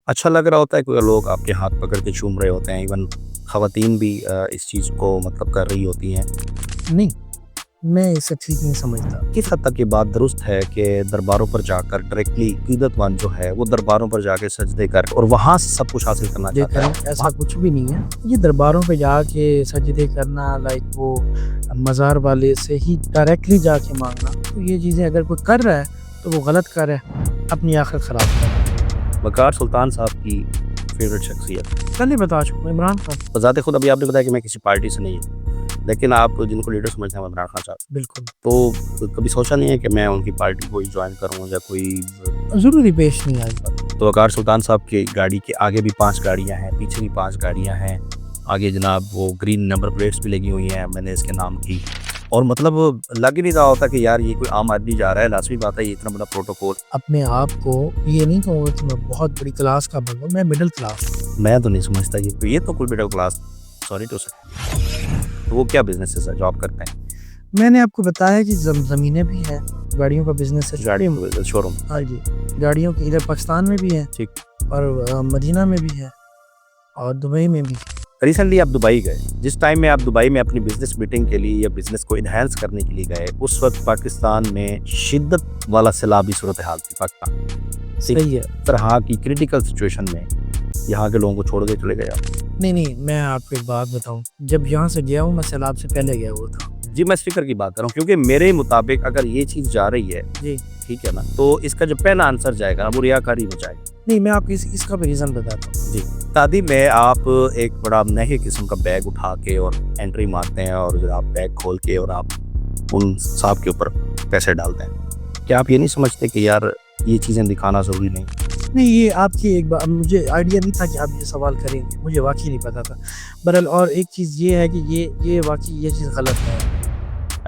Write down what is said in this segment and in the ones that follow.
अच्छा लग रहा होता है कि लोग आपके हाथ पकड़ के चूम रहे होते हैं, इवन ख़वातीन भी इस चीज़ को मतलब कर रही होती हैं। नहीं, मैं इसे ठीक नहीं समझता। किस हद तक ये बात दुरुस्त है कि दरबारों पर जाकर डायरेक्टली अक़ीदतमंद जो है वो दरबारों पर जाके सजदे कर और वहाँ से सब कुछ हासिल करना ये चाहता करें, है? ऐसा कुछ भी नहीं है। ये दरबारों पे जाके सजदे करना लाइक वो मज़ार वाले से ही डायरेक्टली जाके माँगना, तो ये चीज़ें अगर कोई कर रहा है, तो वो गलत कर रहा है, अपनी आखिरत ख़राब कर रहा है। वक़ार सुल्तान साहब की फ़ेवरेट शख्सियत? पहले बता चुका हूँ, इमरान खान। बज़ाते खुद अभी आपने बताया कि मैं किसी पार्टी से नहीं हूँ, लेकिन आप जिनको लीडर समझते हैं वो इमरान खान साहब। बिल्कुल। तो कभी सोचा नहीं है कि मैं उनकी पार्टी को ही जॉइन करूँ या कोई ज़रूरी पेश नहीं आई बात। तो वक़ार सुल्तान साहब की गाड़ी के आगे भी 5 गाड़ियाँ हैं, पीछे भी 5 गाड़ियाँ हैं। आगे जनाब वो ग्रीन नंबर प्लेट्स भी लगी हुई हैं मैंने इसके नाम की। और मतलब लग ही नहीं रहा होता कि यार ये कोई आम आदमी जा रहा है, लाज़मी बात है ये इतना बड़ा प्रोटोकॉल। अपने आप को ये नहीं कहूँगा कि मैं बहुत बड़ी क्लास का बंदा हूँ, मैं मिडल क्लास हूँ। मैं तो नहीं समझता ये तो कोई मिडल क्लास सॉरी टू से। तो वो क्या बिज़नेस है सर जो आप करते हैं? मैंने आपको बताया कि ज़मीनें भी हैं, गाड़ियों का बिज़नेस है। गाड़ी का बिज़नेस शोरूम। हाँ जी, गाड़ियों की इधर पाकिस्तान में भी है ठीक। और मदीना में भी है और दुबई में भी। रिसेंटली आप दुबई गए। जिस टाइम में आप दुबई में अपनी बिज़नेस मीटिंग के लिए या बिज़नेस को एनहांस करने के लिए गए, उस वक़्त पाकिस्तान में शिद्दत वाला सैलाबी सूरत-ए-हाल थी पाकिस्तान। सही है। इस तरह की क्रिटिकल सिचुएशन में यहाँ के लोगों को छोड़ के चले गए आप। नहीं, मैं आपको एक बात बताऊँ, जब यहाँ से गया हूँ मैं सैलाब से पहले गया हुआ था। जी, मैं स्पीकर की बात कर रहा हूँ क्योंकि मेरे मुताबिक अगर ये चीज़ जा रही है, जी। ठीक है ना, तो इसका जो पहला आंसर जाएगा ना वो रियाकारी में जाएगा। नहीं, मैं आपको इसका भी रीज़न बताता हूँ। जी, शादी में आप एक बड़ा नए किस्म का बैग उठा के और एंट्री मारते हैं और आप बैग खोल के और आप उन साहब के ऊपर पैसे डालते हैं। क्या आप ये नहीं समझते कि यार ये चीज़ें दिखाना ज़रूरी नहीं? नहीं, ये आपकी एक बात मुझे आइडिया नहीं था कि आप ये सवाल करेंगे, मुझे वाक़ई नहीं पता था। बहरहाल और एक चीज़ ये है कि ये वाक़ई ये चीज़ गलत है।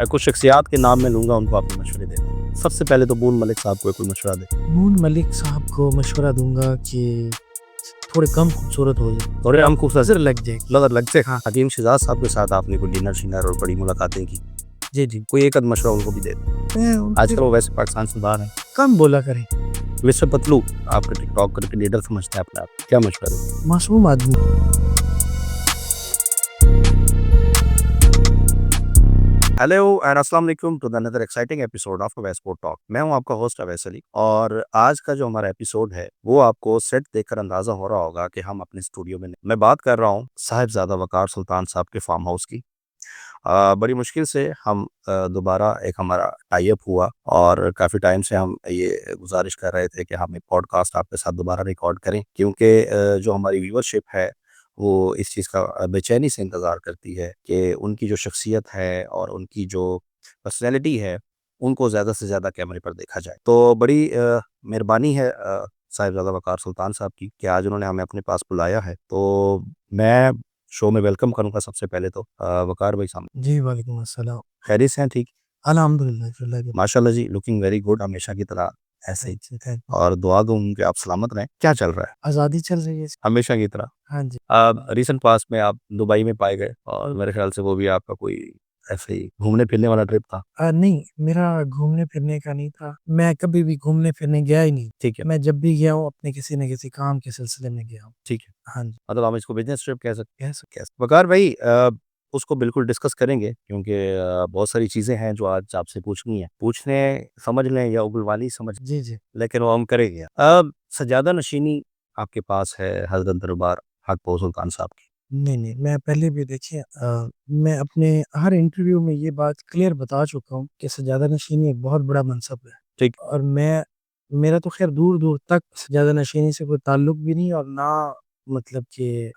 कुछ शख्सियात के नाम मैं लूँगा उनको आप मशवरे दें। सबसे पहले तो बून मलिक साहब को कोई मशवरा दें। नून मलिक साहब को मशवरा दूँगा कि थोड़े कम खूबसूरत हो जाए, थोड़े हम खूबसूरत नज़र लग जाए। लग से हाँ, हकीम शहजाद साहब के साथ आपने कोई डिनर और बड़ी मुलाकातें की। जी। कोई एक आध मशवरा उनको भी दे दें। मैं उनसे आजकल वो वैसे पाकिस्तान से बाहर हैं। कम बोला करें। मिस्टर पतलू आपके टिकटॉक करके लीडर समझते हैं अपने आप। क्या मशवरा दें? मासूम आदमी। हेलो एंड अस्सलाम वालेकुम to the another exciting episode of Awais sport talk. मैं हूं आपका होस्ट अवैस अली और आज का जो हमारा एपिसोड है वो आपको सेट देखकर अंदाजा हो रहा होगा कि हम अपने स्टूडियो में नहीं। मैं बात कर रहा हूं साहिबजादा वकार सुल्तान साहब के फार्म हाउस की। बड़ी मुश्किल से हम दोबारा एक हमारा टाई अप हुआ और काफ़ी टाइम से हम ये गुजारिश कर रहे थे कि हम एक पॉडकास्ट आपके साथ दोबारा रिकॉर्ड करें क्योंकि जो हमारी व्यूअरशिप है वो इस चीज़ का बेचैनी से इंतज़ार करती है कि उनकी जो शख्सियत है और उनकी जो पर्सनैलिटी है उनको ज़्यादा से ज़्यादा कैमरे पर देखा जाए। तो बड़ी मेहरबानी है साहिबजादा वकार सुल्तान साहब की कि आज उन्होंने हमें अपने पास बुलाया है। तो मैं शो में वेलकम करूँगा सबसे पहले तो वकार भाई साहब। जी, वालेकुम अस्सलाम। खैरियत से हैं ठीक? अल्हम्दुलिल्लाह। माशाल्लाह जी लुकिंग वेरी गुड हमेशा की तरह ऐसे ही अच्छा, थैंक यू। और दुआ दूँ कि आप सलामत रहें। क्या चल रहा है? आज़ादी चल रही है। हमेशा की तरह। हाँ जी। रिसेंट पास्ट में आप दुबई में पाए गए और मेरे ख्याल से वो भी आपका कोई ऐसे ही घूमने-फिरने वाला ट्रिप था। नहीं, मेरा घूमने-फिरने का नहीं था। मैं कभी भी घूमने-फिरने गया ही नहीं। ठीक है, मैं जब भी गया हूँ अपने किसी न किसी काम के सिलसिले में गया हूँ। ठीक है। हाँ जी। मतलब हम इसको बिज़नेस ट्रिप कह सकते हैं। वकार भाई उसको बिल्कुल डिस्कस करेंगे क्योंकि बहुत सारी चीज़ें हैं जो आज आपसे पूछनी है। पूछने समझ लें या उगलवानी समझ जी। लेकिन वो हम करेंगे। सज्जादा नशीनी आपके पास है हज़रत दरबार हक़ पो सुल्तान साहब की। नहीं, मैं पहले भी देखिए मैं अपने हर इंटरव्यू में ये बात क्लियर बता चुका हूँ कि सज्जादा नशीनी एक बहुत बड़ा मनसब है ठीक, और मेरा तो ख़ैर दूर-दूर तक सज्जादा नशीनी से कोई ताल्लुक भी नहीं और ना मतलब कि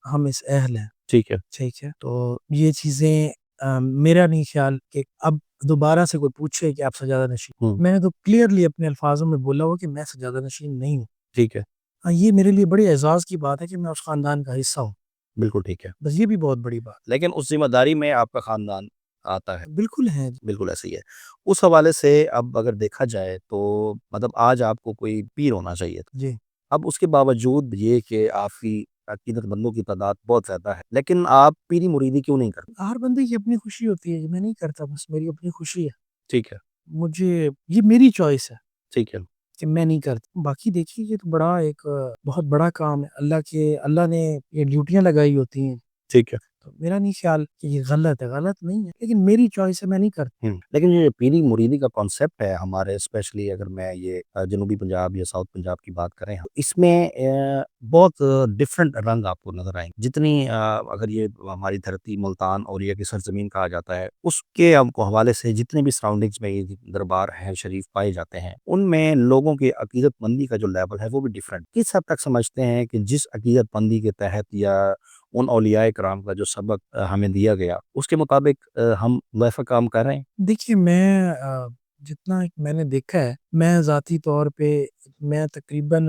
हम इस अहल हैं। ठीक है। ठीक है? तो ये चीज़ें मेरा नहीं ख़्याल कि अब दोबारा से कोई पूछे कि आप सज्जादा नशीन हुँ, मैंने तो क्लियरली अपने अल्फ़ाज़ों में बोला हुआ कि मैं सज्जादा नशीन नहीं हूँ। ठीक है। हाँ, ये मेरे लिए बड़ी एज़ाज़ की बात है कि मैं उस ख़ानदान का हिस्सा हूँ। बिल्कुल ठीक है। बस ये भी बहुत बड़ी बात लेकिन उस ज़िम्मेदारी में आपका ख़ानदान आता है। है। बिल्कुल है। बिल्कुल ऐसे ही है। उस हवाले से अब अगर देखा जाए तो मतलब आज आपको कोई पीर होना चाहिए था। जी। अब उसके बावजूद ये कि आपकी अकीदतमंदों की तादाद बहुत ज़्यादा है, लेकिन आप पीरी-मुरीदी क्यों नहीं करते? हर बंदे की अपनी खुशी होती है, मैं नहीं करता बस मेरी अपनी खुशी है। ठीक है, मुझे ये मेरी चॉइस है। ठीक है। कि मैं नहीं करती। बाकी देखिए ये तो बड़ा एक बहुत बड़ा काम है। अल्लाह ने ये ड्यूटियाँ लगाई होती हैं। ठीक है। तो मेरा नहीं ख्याल कि ये गलत है, गलत नहीं है, लेकिन मेरी चॉइस है, मैं नहीं करती। लेकिन ये पीरी मुरीदी का कॉन्सेप्ट है हमारे, स्पेशली अगर मैं ये जनूबी पंजाब या साउथ पंजाब की बात करें हम, इसमें बहुत डिफरेंट रंग आपको नज़र आएँगे। जितनी अगर ये हमारी धरती मुल्तान और ये की सरज़मीन कहा जाता है, उसके हमको हवाले से जितने भी सराउंडिंग्स में ये दरबार हैं शरीफ पाए जाते हैं, उनमें लोगों की अकीदतमंदी का जो लेवल है वो भी डिफरेंट। किस हद तक समझते हैं कि जिस अकीदतमंदी के तहत या उन औलियाए कराम का जो सबक हमें दिया गया, उसके मुताबिक हम वैसा काम कर रहे हैं? देखिए मैं जितना मैंने देखा है, मैं ज़ाती तौर पे मैं तकरीबन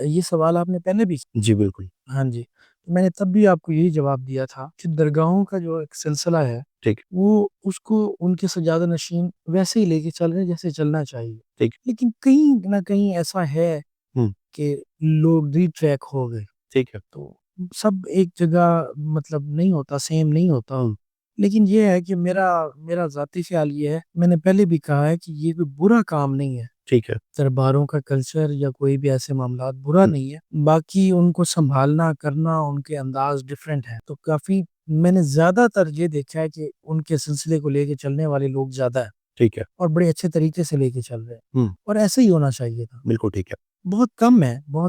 ये सवाल आपने पहले भी जी, बिल्कुल। हाँ जी, तो मैंने तब भी आपको यही जवाब दिया था कि दरगाहों का जो एक सिलसिला है, ठीक, वो उसको उनके सज्जादा-नशीन वैसे ही लेके चल रहे हैं जैसे चलना चाहिए। ठीक। लेकिन कहीं न कहीं ऐसा है हुँ, कि लोग डी-ट्रैक हो गए। ठीक है। तो सब एक जगह मतलब नहीं होता, सेम नहीं होता। हुँ, लेकिन ये है कि मेरा मेरा ज़ाती ख़्याल ये है, मैंने पहले भी कहा है कि ये कोई बुरा काम नहीं है। ठीक है। दरबारों का कल्चर या कोई भी ऐसे मामलात बुरा हुँ, नहीं है। बाकी उनको सँभालना, करना, उनके अंदाज़ डिफ़रेंट हैं। तो काफ़ी मैंने ज़्यादातर ये देखा है कि उनके सिलसिले को लेके चलने वाले लोग ज़्यादा हैं ठीक है। और बड़े अच्छे तरीके से लेके चल रहे हैं हुँ, और ऐसे ही होना चाहिए था। बिल्कुल ठीक है। बहुत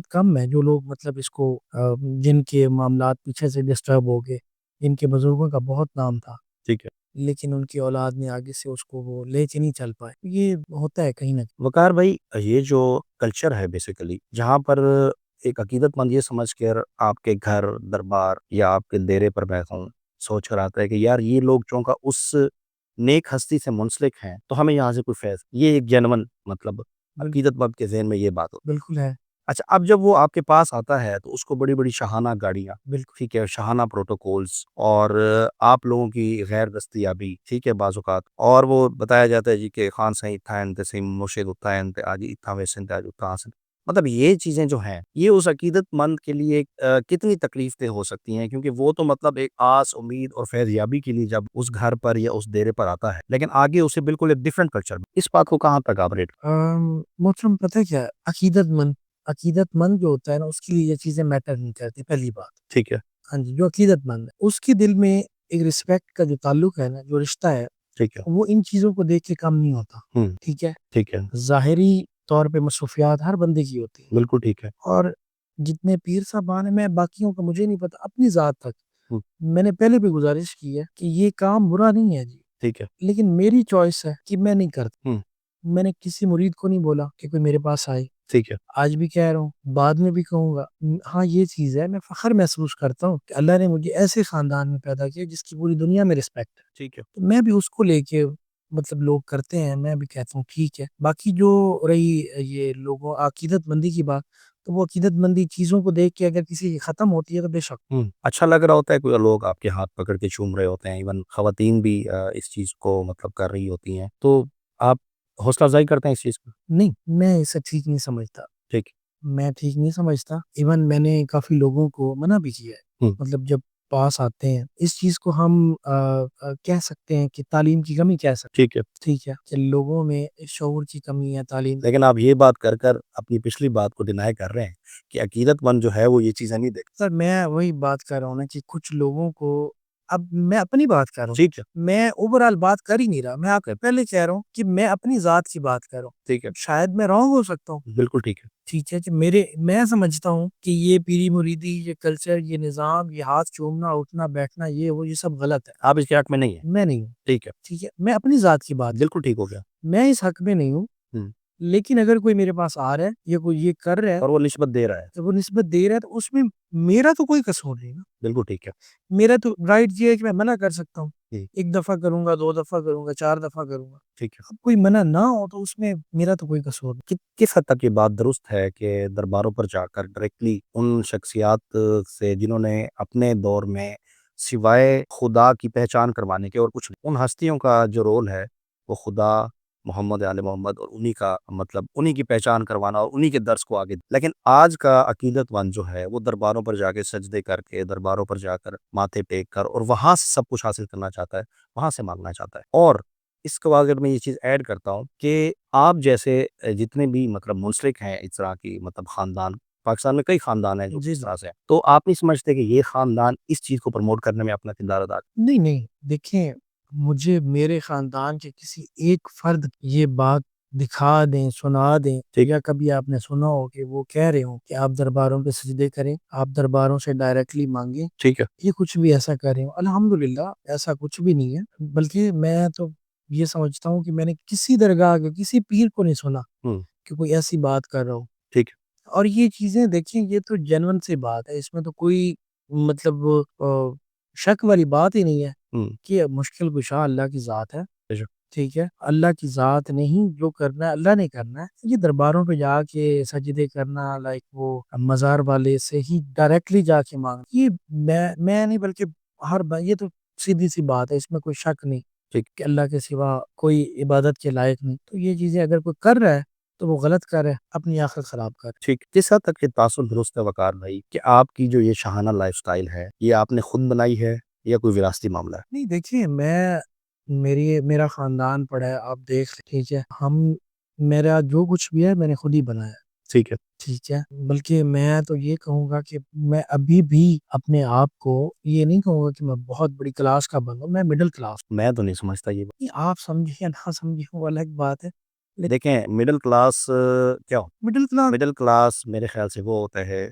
कम है जो लोग मतलब इसको जिनके मामलात पीछे से डिस्टर्ब हो गए, जिनके बुज़ुर्गों का बहुत नाम था, ठीक है। लेकिन उनकी औलाद ने आगे से उसको वो लेके नहीं चल पाए। ये होता है कहीं न वक़ार भाई, ये जो कल्चर है बेसिकली, जहाँ पर एक अकीदतमंद ये समझ कर आपके घर, दरबार या आपके डेरे पर बैठा हूँ, सोच कर आता है कि यार ये लोग चूँकि उस नेक हस्ती से मुंसलिक हैं, तो हमें यहाँ से कोई फ़ैज़, ये एक जेन्युइन मतलब बिल अकीदतमंद के ज़हन में ये बात होती है। बिल्कुल है। अच्छा, अब जब वो आपके पास आता है तो उसको बड़ी-बड़ी शाहाना गाड़ियाँ, बिल्कुल, ठीक है, शाहाना प्रोटोकॉल्स और आप लोगों की गैर दस्तयाबी, ठीक है, बाज़ औक़ात और वो बताया जाता है जी कि खान साईं इत्था हैं ते सही मुर्शिद उत्ता हैं ते आज इत्था वैसे ते आज उत्ता हासिल। मतलब ये चीज़ें जो हैं, ये उस अकीदतमंद के लिए कितनी तकलीफ़देह हो सकती हैं? क्योंकि वो तो मतलब एक आस, उम्मीद और फ़ैज़याबी के लिए जब उस घर पर या उस डेरे पर आता है, लेकिन आगे उसे बिल्कुल एक डिफरेंट कल्चर, इस बात को कहाँ तक आप रेट मोहतरम पता है क्या है? अकीदतमंद जो होता है ना उसके लिए ये चीज़ें मैटर नहीं करती पहली बात। ठीक है, हाँ जी, जो अकीदतमंद है, उसके दिल में एक रिस्पेक्ट का जो ताल्लुक है ना, जो रिश्ता है, ठीक है। वो इन चीज़ों को देख के कम नहीं होता। हुँ, ठीक है? ठीक है। ज़ाहिरी तौर पे मसरूफ़ियात हर बंदे की होती हैं बिल्कुल ठीक है। और जितने पीर साहबान हैं, मैं बाकियों का मुझे नहीं पता, अपनी ज़ात तक हुँ, मैंने पहले भी गुज़ारिश की है कि ये काम बुरा नहीं है जी, ठीक है। लेकिन मेरी चॉइस है कि मैं नहीं करता। हुँ, मैंने किसी मुरीद को नहीं बोला कि कोई मेरे पास आए। ठीक है। आज भी कह रहा हूँ, बाद में भी कहूँगा। हाँ, ये चीज़ है, मैं फ़ख्र महसूस करता हूँ कि अल्लाह ने मुझे ऐसे ख़ानदान में पैदा किया जिसकी पूरी दुनिया में रिस्पेक्ट है। ठीक है। तो मैं भी उसको लेके मतलब लोग करते हैं, मैं भी कहता हूँ ठीक है। बाकी जो रही ये लोगों अकीदतमंदी की बात, तो वो अकीदतमंदी चीज़ों को देख के अगर किसी की ख़त्म होती है तो बेशक। अच्छा लग रहा होता है, कोई लोग आपके हाथ पकड़ के चूम रहे होते हैं, इवन ख़वातीन भी इस चीज़ को मतलब कर रही होती हैं, तो आप हौसला अफ़ज़ाई करते हैं इस चीज़ की? नहीं, मैं इसे ठीक नहीं समझता। ठीक। मैं ठीक नहीं समझता। इवन मैंने काफ़ी लोगों को मना भी किया है। हुँ, मतलब जब पास आते हैं, इस चीज़ को हम कह सकते हैं कि तालीम की कमी कह सकते ठीक है। हैं, ठीक है? कि लोगों में शऊर की कमी है, तालीम लेकिन आप ये बात कर अपनी पिछली बात को डिनाई कर रहे हैं कि अकीदतमंद जो है वो ये चीज़ें नहीं देखता। सर मैं वही बात कर रहा हूँ ना कि कुछ लोगों को अब मैं अपनी बात कर रहा हूँ। ठीक है, मैं ओवरऑल बात कर ही नहीं रहा। मैं आपसे पहले कह रहा हूँ कि मैं अपनी ज़ात की बात कर रहा हूँ। ठीक है। शायद मैं रॉन्ग हो सकता हूँ। बिल्कुल ठीक है। ठीक है कि मैं समझता हूँ कि ये पीरी-मुरीदी, ये कल्चर, ये निज़ाम, ये हाथ चूमना, उठना, बैठना, ये वो, ये सब गलत है। आप इसके हक में नहीं हैं। मैं नहीं हूँ, ठीक है, ठीक है? मैं अपनी ज़ात की बात बिल्कुल ठीक हो गया। मैं इस हक में नहीं हूँ, हुँ, लेकिन अगर कोई मेरे पास आ रहा है या कोई ये कर रहा है, और वो निस्बत दे रहा है। तो वो निस्बत दे रहा है, तो उसमें मेरा तो कोई कसूर नहीं ना। बिल्कुल ठीक है। मेरा तो राइट ये है कि मैं मना कर सकता हूँ। जी, 1 दफ़ा करूँगा, 2 दफ़ा करूँगा, 4 दफ़ा करूँगा। ठीक है। अब कोई मना ना हो तो उसमें मेरा तो कोई कसूर नहीं। किस हद तक ये बात दुरुस्त है कि दरबारों पर जाकर डायरेक्टली उन शख्सियात से जिन्होंने अपने दौर में सिवाय खुदा की पहचान करवाने के और कुछ नहीं, उन हस्तियों का जो रोल है वो खुदा, मोहम्मद आले मोहम्मद और उन्हीं का मतलब उन्हीं की पहचान करवाना और उन्हीं के दर्स को आगे, लेकिन आज का अकीदतमंद जो है वो दरबारों पर जाके सजदे करके, दरबारों पर जाकर माथे टेक कर और वहाँ से सब कुछ हासिल करना चाहता है, वहाँ से माँगना चाहता है। और इसको अगर मैं ये चीज़ ऐड करता हूँ कि आप जैसे जितने भी मतलब मुंसलिक हैं इस तरह की मतलब ख़ानदान, पाकिस्तान में कई ख़ानदान हैं जो जी, इस जी। तरह से हैं। तो आप नहीं समझते कि ये ख़ानदान इस चीज़ को प्रमोट करने में अपना किरदार अदा नहीं, नहीं, देखिए मुझे मेरे ख़ानदान के किसी एक फ़र्द ये बात दिखा दें, सुना दें ठीक या कभी आपने सुना हो कि वो कह रहे हों कि आप दरबारों पे सजदे करें, आप दरबारों से डायरेक्टली माँगे, ठीक है। ये कुछ भी ऐसा कर रहे हों। अल्हम्दुलिल्लाह ऐसा कुछ भी नहीं है, बल्कि मैं तो ये समझता हूँ कि मैंने किसी दरगाह के किसी पीर को नहीं सुना हुँ, कि कोई ऐसी बात कर रहा हो। ठीक है। और ये चीज़ें देखिए ये तो जेन्युइन सी बात है, इसमें तो कोई मतलब शक वाली बात ही नहीं है हुँ, कि मुश्किल कुशा अल्लाह की ज़ात है, बेशक। ठीक है? अल्लाह की ज़ात ने ही जो करना है अल्लाह ने करना है। ये दरबारों पे जाके सजदे करना लाइक वो मज़ार वाले से ही डायरेक्टली जाके माँगना, ये मैं नहीं बल्कि हर ब ये तो सीधी-सी बात है, इसमें कोई शक नहीं ठीक। कि अल्लाह के सिवा कोई इबादत के लायक नहीं। तो ये चीज़ें अगर कोई कर रहा है, तो वो गलत कर रहा है, अपनी आखिरत ख़राब कर रहा है। ठीक। जिस हद तक ये तासुर दुरुस्त है वक़ार भाई कि आपकी जो ये शाहाना लाइफ़स्टाइल है, ये आपने खुद बनाई है या कोई विरासती मामला है? नहीं देखिए मेरा ख़ानदान पड़ा है, आप देख ठीक है? मेरा जो कुछ भी है मैंने खुद ही बनाया है, ठीक है। ठीक है? बल्कि मैं तो ये कहूँगा कि मैं अभी भी अपने आप को ये नहीं कहूँगा कि मैं बहुत बड़ी क्लास का बंदा हूँ, मैं मिडल क्लास मैं तो नहीं समझता ये नहीं, आप समझे या ना समझे वो अलग बात है। ले देखें मिडल क्लास क्या होता मिडल है? क्लास मिडल क्लास मेरे ख़्याल से वो होता है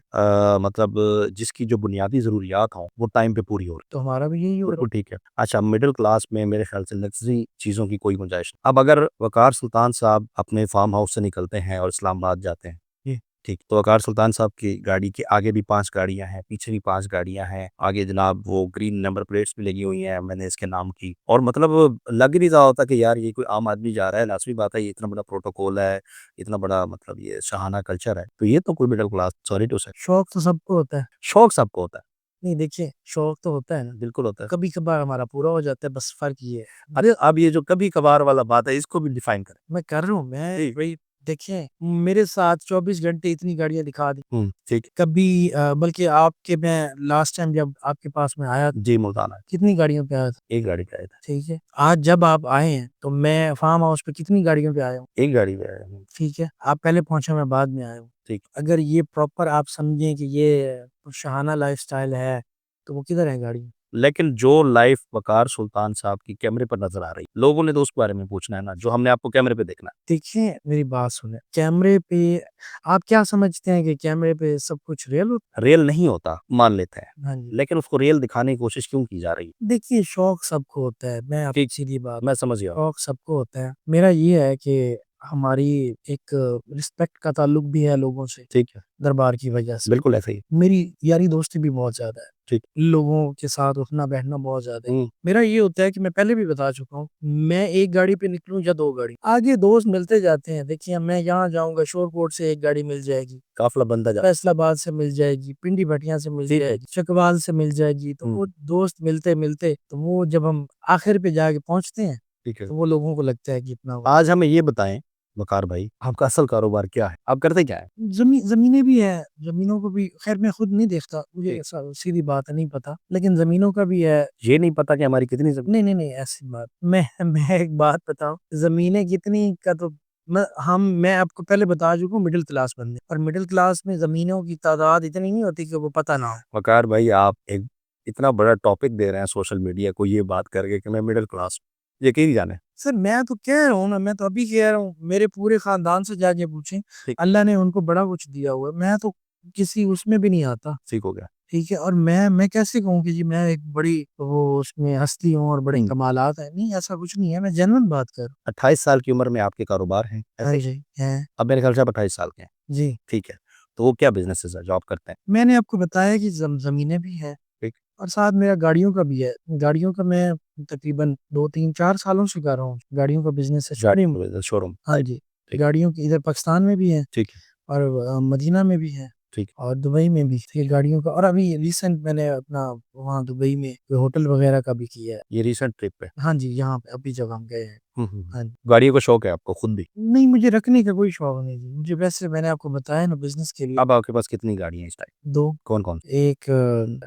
मतलब जिसकी जो बुनियादी ज़रूरियात हों, वो टाइम पे पूरी हो रही तो हमारा भी यही हो। होता बिल्कुल ठीक है। अच्छा मिडल क्लास में मेरे ख़्याल से लग्ज़री चीज़ों की कोई गुंजाइश नहीं। अब अगर वक़ार सुल्तान साहब अपने फ़ार्म हाउस से निकलते हैं और इस्लामाबाद जाते हैं जी, ठीक, तो वक़ार सुल्तान साहब की गाड़ी के आगे भी 5 गाड़ियाँ हैं, पीछे भी 5 गाड़ियाँ हैं, आगे जनाब वो ग्रीन नंबर प्लेट्स भी लगी हुई हैं, मैंने इसके नाम की और मतलब लग ही नहीं रहा होता कि यार ये कोई आम आदमी जा रहा है, लाज़मी बात है ये इतना बड़ा प्रोटोकॉल है, इतना बड़ा मतलब ये शाहाना कल्चर है, तो ये तो कोई मिडल क्लास सॉरी टू से शौक तो सबको होता है। शौक सबको होता है, नहीं देखिए, शौक तो होता है ना, बिल्कुल होता है। कभी-कभार हमारा पूरा हो जाता है, बस फ़र्क ये है। अरे अब ये जो कभी-कभार वाला बात है इसको भी डिफाइन करें। मैं कर रहा हूँ, मैं जी, वही देखिए, मेरे साथ 24 घंटे इतनी गाड़ियाँ दिखा दी। हुँ, ठीक, कभी बल्कि आपके मैं लास्ट टाइम जब आपके पास में आया, जी मुल्तान है, कितनी गाड़ियों पे आया था, एक गाड़ी पे आए थे, ठीक है? आज जब आप आए हैं, तो मैं फार्म हाउस पे कितनी गाड़ियों पे आया हूँ, एक गाड़ी पे आए हैं, ठीक है? आप पहले पहुँचे, मैं बाद में आया हूँ। ठीक। अगर ये प्रॉपर आप समझें कि ये शाहाना लाइफ़स्टाइल है, तो वो किधर है गाड़ी? लेकिन जो लाइफ वकार सुल्तान साहब की कैमरे पर नज़र आ रही, लोगों ने तो उस बारे में पूछना है ना, जो हमने आपको कैमरे पे देखना है। देखिए, मेरी बात सुनें, कैमरे पे आप क्या समझते हैं कि कैमरे पे सब कुछ रियल होता रियल नहीं होता, मान लेते हैं, है? हाँ जी। लेकिन उसको रियल दिखाने की कोशिश क्यों की जा रही है? देखिए, शौक सबको होता है, मैं ठीक, आपसे सीधी बात मैं समझ गया। शौक सबको होता है। मेरा ये है कि हमारी एक रिस्पेक्ट का ताल्लुक भी है लोगों से, ठीक है, दरबार की वजह से। बिल्कुल ऐसा ही है। मेरी यारी दोस्ती भी बहुत ज़्यादा है। ठीक, लोगों के साथ उठना-बैठना बहुत ज़्यादा है। हुँ, मेरा ये होता है कि मैं पहले भी बता चुका हूँ, मैं एक गाड़ी पे निकलूँ या 2 गाड़ी, आगे दोस्त मिलते जाते हैं। देखिए, मैं यहाँ जाऊँगा शोरकोट से एक गाड़ी मिल जाएगी, काफ़िला बनता जा फैसलाबाद से मिल जाएगी, पिंडी भटिया से मिल ठीक है, जाएगी, चकवाल से मिल जाएगी। तो हुँ, वो दोस्त मिलते-मिलते तो वो जब हम आखिर पे जाके पहुँचते हैं, ठीक है। तो वो लोगों को लगता है कि इतना हुआ। आज हमें ये बताएँ, वकार भाई, आपका असल कारोबार क्या है? आप करते क्या हैं? ज़मीनें भी हैं, ज़मीनों को भी ख़ैर मैं खुद नहीं देखता, मुझे ठीक, सीधी बात है नहीं पता, लेकिन ज़मीनों का भी है। ये नहीं पता कि हमारी कितनी ज़मीन नहीं, नहीं, नहीं ऐसी बात मैं एक बात बताऊँ, ज़मीनें कितनी का तो मैं आपको पहले बता चुका हूँ मिडल क्लास बंदे और मिडल क्लास में ज़मीनों की तादाद इतनी नहीं होती कि वो पता ना हो। वकार भाई आप एक इतना बड़ा टॉपिक दे रहे हैं सोशल मीडिया को ये बात करके कि मैं मिडल क्लास हूँ, यकीन जाने। सर मैं तो कह रहा हूँ ना, मैं तो अभी कह रहा हूँ, मेरे पूरे ख़ानदान से जाके पूछें, ठीक, अल्लाह ने उनको बड़ा कुछ दिया हुआ है, मैं तो किसी उसमें भी नहीं आता। ठीक हो गया। ठीक है? और मैं कैसे कहूँ कि जी मैं एक बड़ी वो उसमें हस्ती हूँ और बड़े हुँ, कमालात हैं, नहीं ऐसा कुछ नहीं है, मैं जेन्युइन बात कर रहा हूँ। 28 साल की उम्र में आपके कारोबार हैं, हाँ ऐसे ही? जी, हैं। अब मेरे ख्याल से आप 28 साल के हैं, जी, ठीक है। तो वो क्या बिज़नेसेस है, जॉब करते हैं? मैंने आपको बताया कि ज़मीनें भी हैं ठीक, और साथ मेरा गाड़ियों का भी है। गाड़ियों का मैं तकरीबन 2, 3, 4 सालों से कर रहा हूँ। गाड़ियों का बिज़नेस है शोरूम गाड़ी शोरूम, हाँ जी, ठीक, गाड़ियों की इधर पाकिस्तान में भी है ठीक है, और मदीना में भी है ठीक, और दुबई में भी। ये गाड़ियों का और अभी रिसेंट मैंने अपना वहाँ दुबई में होटल वगैरह का भी किया है। ये रीसेंट ट्रिप पे। हाँ जी, यहाँ पे अभी जब हम गए हैं। हुँ, हुँ, हुँ। हाँ जी। गाड़ियों का शौक है आपको खुद भी? नहीं, मुझे रखने का कोई शौक नहीं जी। मुझे वैसे मैंने आपको बताया ना बिज़नेस के लिए अब आपके पास कितनी गाड़ियाँ हैं इस टाइम? 2 कौन-कौन सी? एक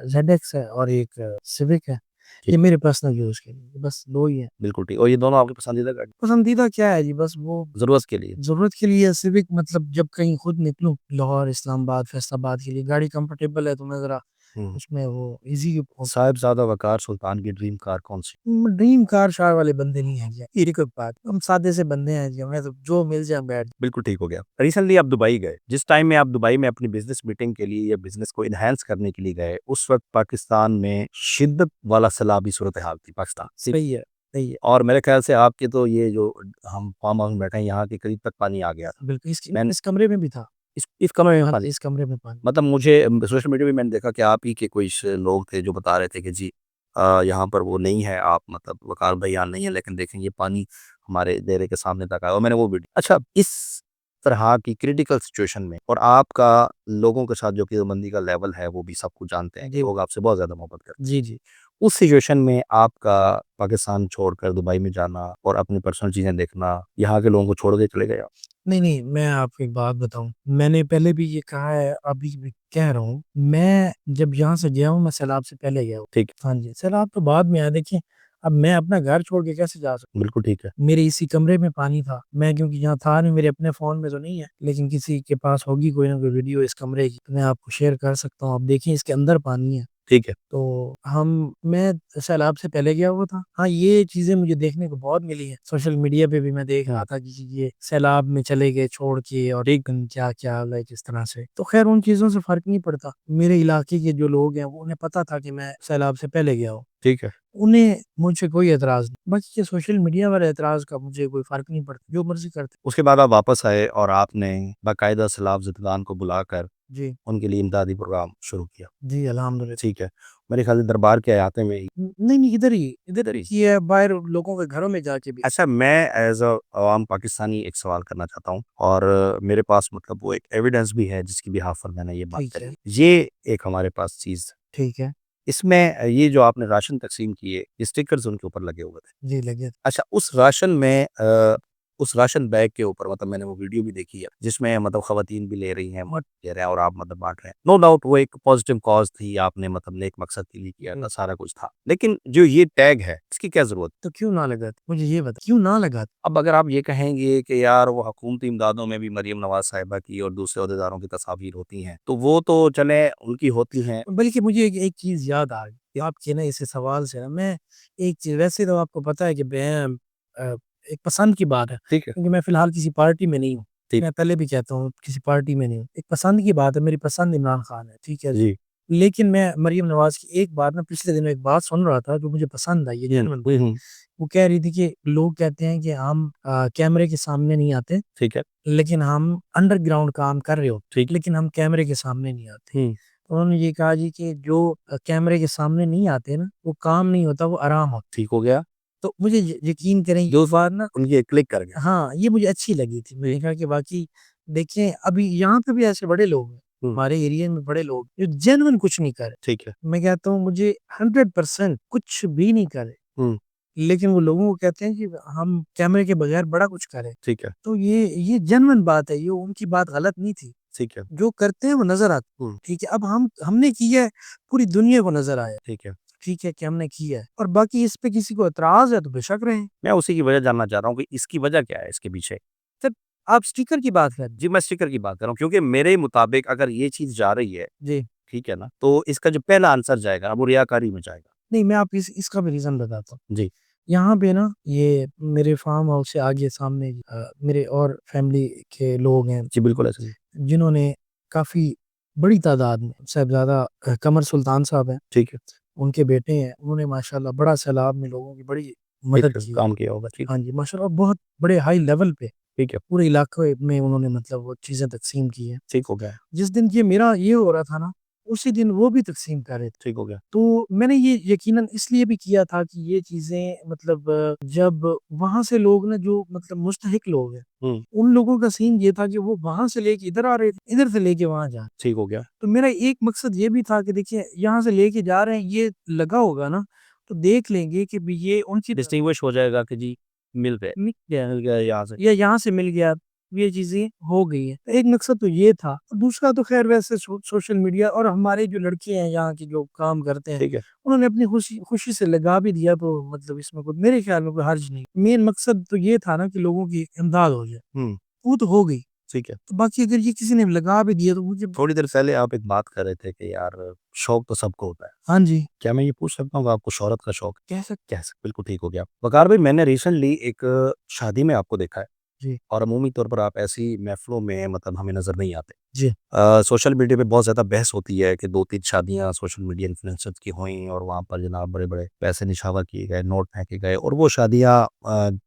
ज़ेडएक्स है और एक सिविक है। ये मेरे पर्सनल यूज़ के लिए, बस 2 ही हैं। बिल्कुल ठीक। और ये दोनों आपकी पसंदीदा गाड़ी? पसंदीदा क्या है जी, बस वो ज़रूरत के लिए? ज़रूरत के लिए सिविक, मतलब जब कहीं खुद निकलूँ लाहौर, इस्लामाबाद, फैसलाबाद के लिए, गाड़ी कंफर्टेबल है तो मैं ज़रा हुँ। उसमें वो ईज़ी हो। साहिबज़ादा वक़ार सुल्तान की ड्रीम कार कौन-सी? ड्रीम कार शार वाले बंदे नहीं हैं जी, ये कोई बात, हम सादे से बंदे हैं जी, हमें तो जो मिल जाए हम बैठ। बिल्कुल ठीक हो गया। रिसेंटली आप दुबई गए। जिस टाइम में आप दुबई में अपनी बिज़नेस मीटिंग के लिए या बिज़नेस को एनहांस करने के लिए गए, उस वक़्त पाकिस्तान में शिद्दत वाला सैलाबी सूरत-ए-हाल थी पाकिस्तान। सही है, सही है। और मेरे ख़्याल से आपके तो ये जो हम फार्म हाउस में बैठे हैं, यहाँ के करीब तक पानी आ गया था। बिल्कुल, मैंने इस कमरे में भी था। इस कमरे में हाँ, पानी, इस कमरे में पानी। मतलब मुझे सोशल मीडिया पे मैंने देखा कि आप ही के कोई लोग थे जो बता रहे थे कि जी यहाँ पर वो नहीं है, आप मतलब वकार भाई यहाँ नहीं है, लेकिन देखें ये पानी हमारे डेरे के सामने तक आया और मैंने वो वीडियो। अच्छा, इस तरह की क्रिटिकल सिचुएशन में और आपका लोगों के साथ जो कि का लेवल है वो भी सब कुछ जानते हैं कि जी, लोग आपसे बहुत ज़्यादा मोहब्बत करते हैं। जी, जी। उस सिचुएशन में आपका पाकिस्तान छोड़कर दुबई में जाना और अपनी पर्सनल चीज़ें देखना, यहाँ के लोगों को छोड़ के चले गए आप? नहीं, नहीं, मैं आपको एक बात बताऊँ, मैंने पहले भी ये कहा है, अभी भी कह रहा हूँ, मैं जब यहाँ से गया हूँ, मैं सैलाब से पहले गया हूँ। ठीक हाँ जी, सैलाब तो बाद में आया, देखिए, अब मैं अपना घर छोड़ के कैसे जा सकता है, बिल्कुल ठीक है। हूँ? मेरे इसी कमरे में पानी था, मैं क्योंकि यहाँ था नहीं, मेरे अपने फ़ोन में तो नहीं है, लेकिन किसी के पास होगी कोई ना कोई वीडियो इस कमरे की, तो मैं आपको शेयर कर सकता हूँ, आप देखिए इसके अंदर पानी है। ठीक है। तो मैं सैलाब से पहले गया हुआ था। हाँ, ये चीज़ें मुझे देखने को बहुत मिली हैं। सोशल मीडिया पे भी मैं देख रहा था कि ये सैलाब में चले गए छोड़ के और ठीक। क्या-क्या लाइक इस तरह से। तो ख़ैर उन चीज़ों से फ़र्क नहीं पड़ता। मेरे इलाके के जो लोग हैं वो उन्हें पता था कि मैं सैलाब से पहले गया हूँ। ठीक है। उन्हें मुझसे कोई एतराज़ नहीं। बाकी ये सोशल मीडिया वाले एतराज़ का मुझे कोई फ़र्क नहीं पड़ता। जो मर्ज़ी करते। उसके बाद आप वापस आए और आपने बाकायदा सैलाब ज़दगान को बुलाकर जी। उनके लिए इमदादी प्रोग्राम शुरू किया। जी, अल्हम्दुलिल्लाह। ठीक है। मेरे ख़्याल से दरबार के अहाते में ही। नहीं, नहीं, इधर इधर भी ही? किया है, बाहर लोगों के घरों में जाके भी। अच्छा, मैं एज़ आम पाकिस्तानी एक सवाल करना चाहता हूँ और मेरे पास मतलब वो एक एविडेंस भी है जिसकी बिहाफ़ पर मैंने ये बात ठीक करी। है, ये एक हमारे पास चीज़, ठीक है। इसमें ये जो आपने राशन तक़सीम किए, ये स्टिकर्स उनके ऊपर लगे हुए थे। जी, लगे। अच्छा, उस राशन में उस राशन बैग के ऊपर मतलब मैंने वो वीडियो भी देखी है, जिसमें मतलब ख़वातीन भी ले रही हैं, मर्द ले रहे हैं और आप मतलब बाँट रहे हैं। नो डाउट वो एक पॉज़िटिव कॉज़ थी, आपने मतलब नेक मकसद के लिए किया था, सारा कुछ था। लेकिन जो ये टैग है, इसकी क्या ज़रूरत? तो क्यों ना लगाते? मुझे ये बता क्यों ना लगाते? अब अगर आप ये कहेंगे कि यार वो हुकूमती इमदादों में भी मरियम नवाज़ साहिबा की और दूसरे ओहदेदारों की तस्वीर होती हैं, तो वो तो चलें उनकी होती हैं। बल्कि मुझे एक एक चीज़ याद आ गई, आपके ना इस सवाल से ना मैं एक चीज़, वैसे तो आपको पता है कि मैं एक पसंद की बात है, ठीक है। क्योंकि मैं फ़िलहाल किसी पार्टी में नहीं हूँ। ठीक। मैं पहले भी कहता हूँ किसी पार्टी में नहीं हूँ। एक पसंद की बात है, मेरी पसंद इमरान खान है, ठीक है? जी। लेकिन मैं मरियम नवाज़ की एक बात ना पिछले दिनों एक बात सुन रहा था जो मुझे पसंद आई, ये हुँ, जेन्युइन। हुँ, हुँ। वो कह रही थी कि लोग कहते हैं कि हम कैमरे के सामने नहीं आते, ठीक है। लेकिन हम अंडरग्राउंड काम कर रहे होते, ठीक। लेकिन हम कैमरे के सामने नहीं आते। हुँ। तो उन्होंने ये कहा जी कि जो कैमरे के सामने नहीं आते ना, वो काम नहीं होता, वो आराम होता। ठीक हो गया। तो मुझे यकीन करें जो बात ना, उनकी क्लिक कर गया। हाँ, ये मुझे अच्छी लगी थी। मैंने कहा कि वाक़ई देखें, अभी यहाँ पे भी ऐसे बड़े लोग हैं, हुँ। हमारे एरिया में बड़े लोग जो जेन्युइन कुछ नहीं कर रहे। ठीक है। मैं कहता हूँ मुझे 100% कुछ भी नहीं कर रहे, हुँ। लेकिन वो लोगों को कहते हैं कि हम कैमरे के बगैर बड़ा कुछ करें। ठीक है। तो ये जेन्युइन बात है, ये उनकी बात गलत नहीं थी। ठीक है। जो करते हैं वो नज़र आता है, हुँ। ठीक है? अब हमने किया है, पूरी दुनिया को नज़र आया, ठीक है। ठीक है, कि हमने किया है, और बाकी इस पे किसी को एतराज़ है तो बेशक रहें। मैं उसी की वजह जानना चाह रहा हूँ कि इसकी वजह क्या है इसके पीछे? सिर्फ़ आप स्टिकर की बात कर रहे हैं। जी, मैं स्टिकर की बात कर रहा हूँ क्योंकि मेरे मुताबिक अगर ये चीज़ जा रही है, जी। ठीक है ना? तो इसका जो पहला आंसर जाएगा वो रियाकारी में जाएगा। नहीं, मैं आपको इसका भी रीज़न बताता हूँ। जी। यहाँ पे ना ये मेरे फार्म हाउस से आगे सामने मेरे और फैमिली के लोग हैं, जी, बिल्कुल ऐसा ही। जिन्होंने काफ़ी बड़ी तादाद में साहिबज़ादा कमर सुल्तान साहब हैं, ठीक है। उनके बेटे हैं, उन्होंने माशाल्लाह बड़ा सैलाब में लोगों की बड़ी ठीक मदद है, की है। काम किया होगा। ठीक। हाँ जी, माशाल्लाह बहुत बड़े हाई लेवल पे ठीक है। पूरे इलाके में उन्होंने मतलब वो चीज़ें तक़सीम की हैं। ठीक हो गया। जिस दिन ये मेरा ये हो रहा था ना, उसी दिन वो भी तक़सीम कर रहे थे। ठीक हो गया। तो मैंने ये यकीनन इसलिए भी किया था कि ये चीज़ें मतलब जब वहाँ से लोग ना जो मतलब मुस्तहिक लोग हैं, हुँ। उन लोगों का सीन ये था कि वो वहाँ से लेके इधर आ रहे थे, इधर से लेके वहाँ जा रहे। ठीक हो गया। तो मेरा एक मकसद ये भी था कि देखिए यहाँ से लेके जा रहे हैं, ये लगा होगा ना, तो देख लेंगे कि भी ये उनकी डिस्टिंग्विश हो जाएगा कि जी मिल गए। मिल गया मिल गया यहाँ से। या यहाँ से मिल गया। ये चीजें हो गई है। एक मकसद तो ये था, दूसरा तो खैर वैसे सोशल मीडिया और हमारे जो लड़के हैं यहाँ के जो काम करते हैं, ठीक है। उन्होंने अपनी खुशी खुशी से लगा भी दिया, तो मतलब इसमें कोई मेरे ख्याल में कोई हर्ज नहीं। मेन मकसद तो ये था ना कि लोगों की इमदाद हो जाए, हम्म। वो तो हो गई। ठीक है। तो बाकी अगर ये किसी ने लगा भी दिया तो मुझे। थोड़ी देर पहले आप एक बात कर रहे थे कि यार शौक तो सबको होता है, हाँ जी, क्या मैं ये पूछ सकता हूँ कि आपको शोहरत का शौक है? कह सकते। कह सकते, बिल्कुल ठीक हो गया। वकार भाई, मैंने रिसेंटली एक शादी में आपको देखा है जी और अमूमी तौर पर आप ऐसी महफ़िलों में मतलब हमें नज़र नहीं आते। जी सोशल मीडिया पे बहुत ज़्यादा बहस होती है कि 2-3 शादियाँ सोशल मीडिया इन्फ्लुएंसर्स की हुईं और वहाँ पर जनाब बड़े-बड़े पैसे निछावर किए गए, नोट फेंके गए और वो शादियाँ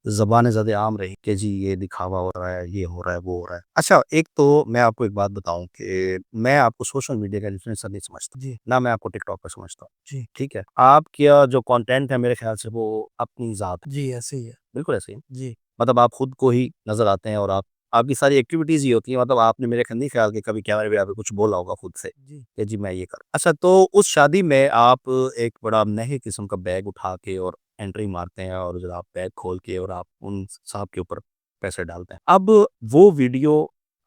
ज़बान ज़द-ए-आम रहीं कि जी ये दिखावा हो रहा है, ये हो रहा है, वो हो रहा है। अच्छा, एक तो मैं आपको एक बात बताऊँ कि मैं आपको सोशल मीडिया का इन्फ्लुएंसर नहीं समझता, जी ना मैं आपको टिकटॉकर समझता हूँ, जी ठीक है? आपका जो कंटेंट है मेरे ख़्याल से वो अपनी ज़ात है, जी, ऐसे ही है। बिल्कुल ऐसे ही। जी मतलब आप खुद को ही नज़र आते हैं और आपकी सारी एक्टिविटीज़ ही होती हैं, मतलब आपने मेरे ख़्याल नहीं ख़्याल कि कभी कैमरे पे कुछ बोला होगा खुद से जी कि जी मैं ये कर। अच्छा, तो उस शादी में आप एक बड़ा नए किस्म का बैग उठा के और एंट्री मारते हैं और जब आप बैग खोल के और आप उन साहब के ऊपर पैसे डालते हैं। अब वो वीडियो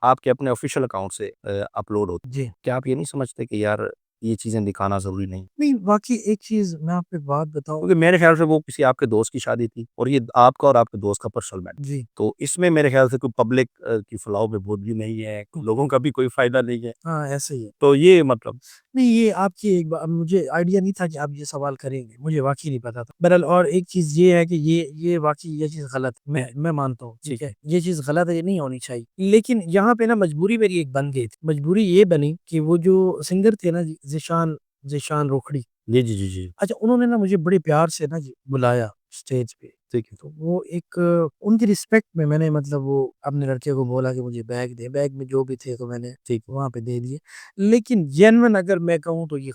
आपके अपने ऑफ़िशियल अकाउंट से अपलोड होती है। जी। क्या आप ये नहीं समझते कि यार ये चीज़ें दिखाना ज़रूरी नहीं? नहीं, वाक़ई एक चीज़ मैं आपको एक बात बताऊँ। क्योंकि मेरे ख़्याल से वो किसी आपके दोस्त की शादी थी और ये आपका और आपके दोस्त का पर्सनल मैटर। जी। तो इसमें मेरे ख़्याल से कोई पब्लिक की फलाह पे बोझ भी नहीं है, लोगों का भी कोई फ़ायदा नहीं है। हाँ, ऐसे ही है। तो ये मतलब नहीं, ये आपकी एक बा मुझे आइडिया नहीं था कि आप ये सवाल करेंगे, मुझे वाक़ई नहीं पता था। बहरहाल और एक चीज़ ये है कि ये वाक़ई ये चीज़ गलत है, मैं मानता हूँ, ठीक ठीक है? ये चीज़ गलत है, ये नहीं होनी चाहिए। लेकिन यहाँ पे ना मजबूरी मेरी एक बन गई थी। मजबूरी ये बनी कि वो जो सिंगर थे ना ज़ीशान ज़ीशान रोखड़ी, जी, जी, जी, जी। अच्छा उन्होंने ना मुझे बड़े प्यार से ना जी बुलाया स्टेज पे। ठीक है। तो वो एक उनकी रिस्पेक्ट में मैंने मतलब वो अपने लड़के को बोला कि मुझे बैग दे, बैग में जो भी थे तो मैंने ठीक। वहाँ पे दे दिए। लेकिन जेन्युइन अगर मैं कहूँ तो ये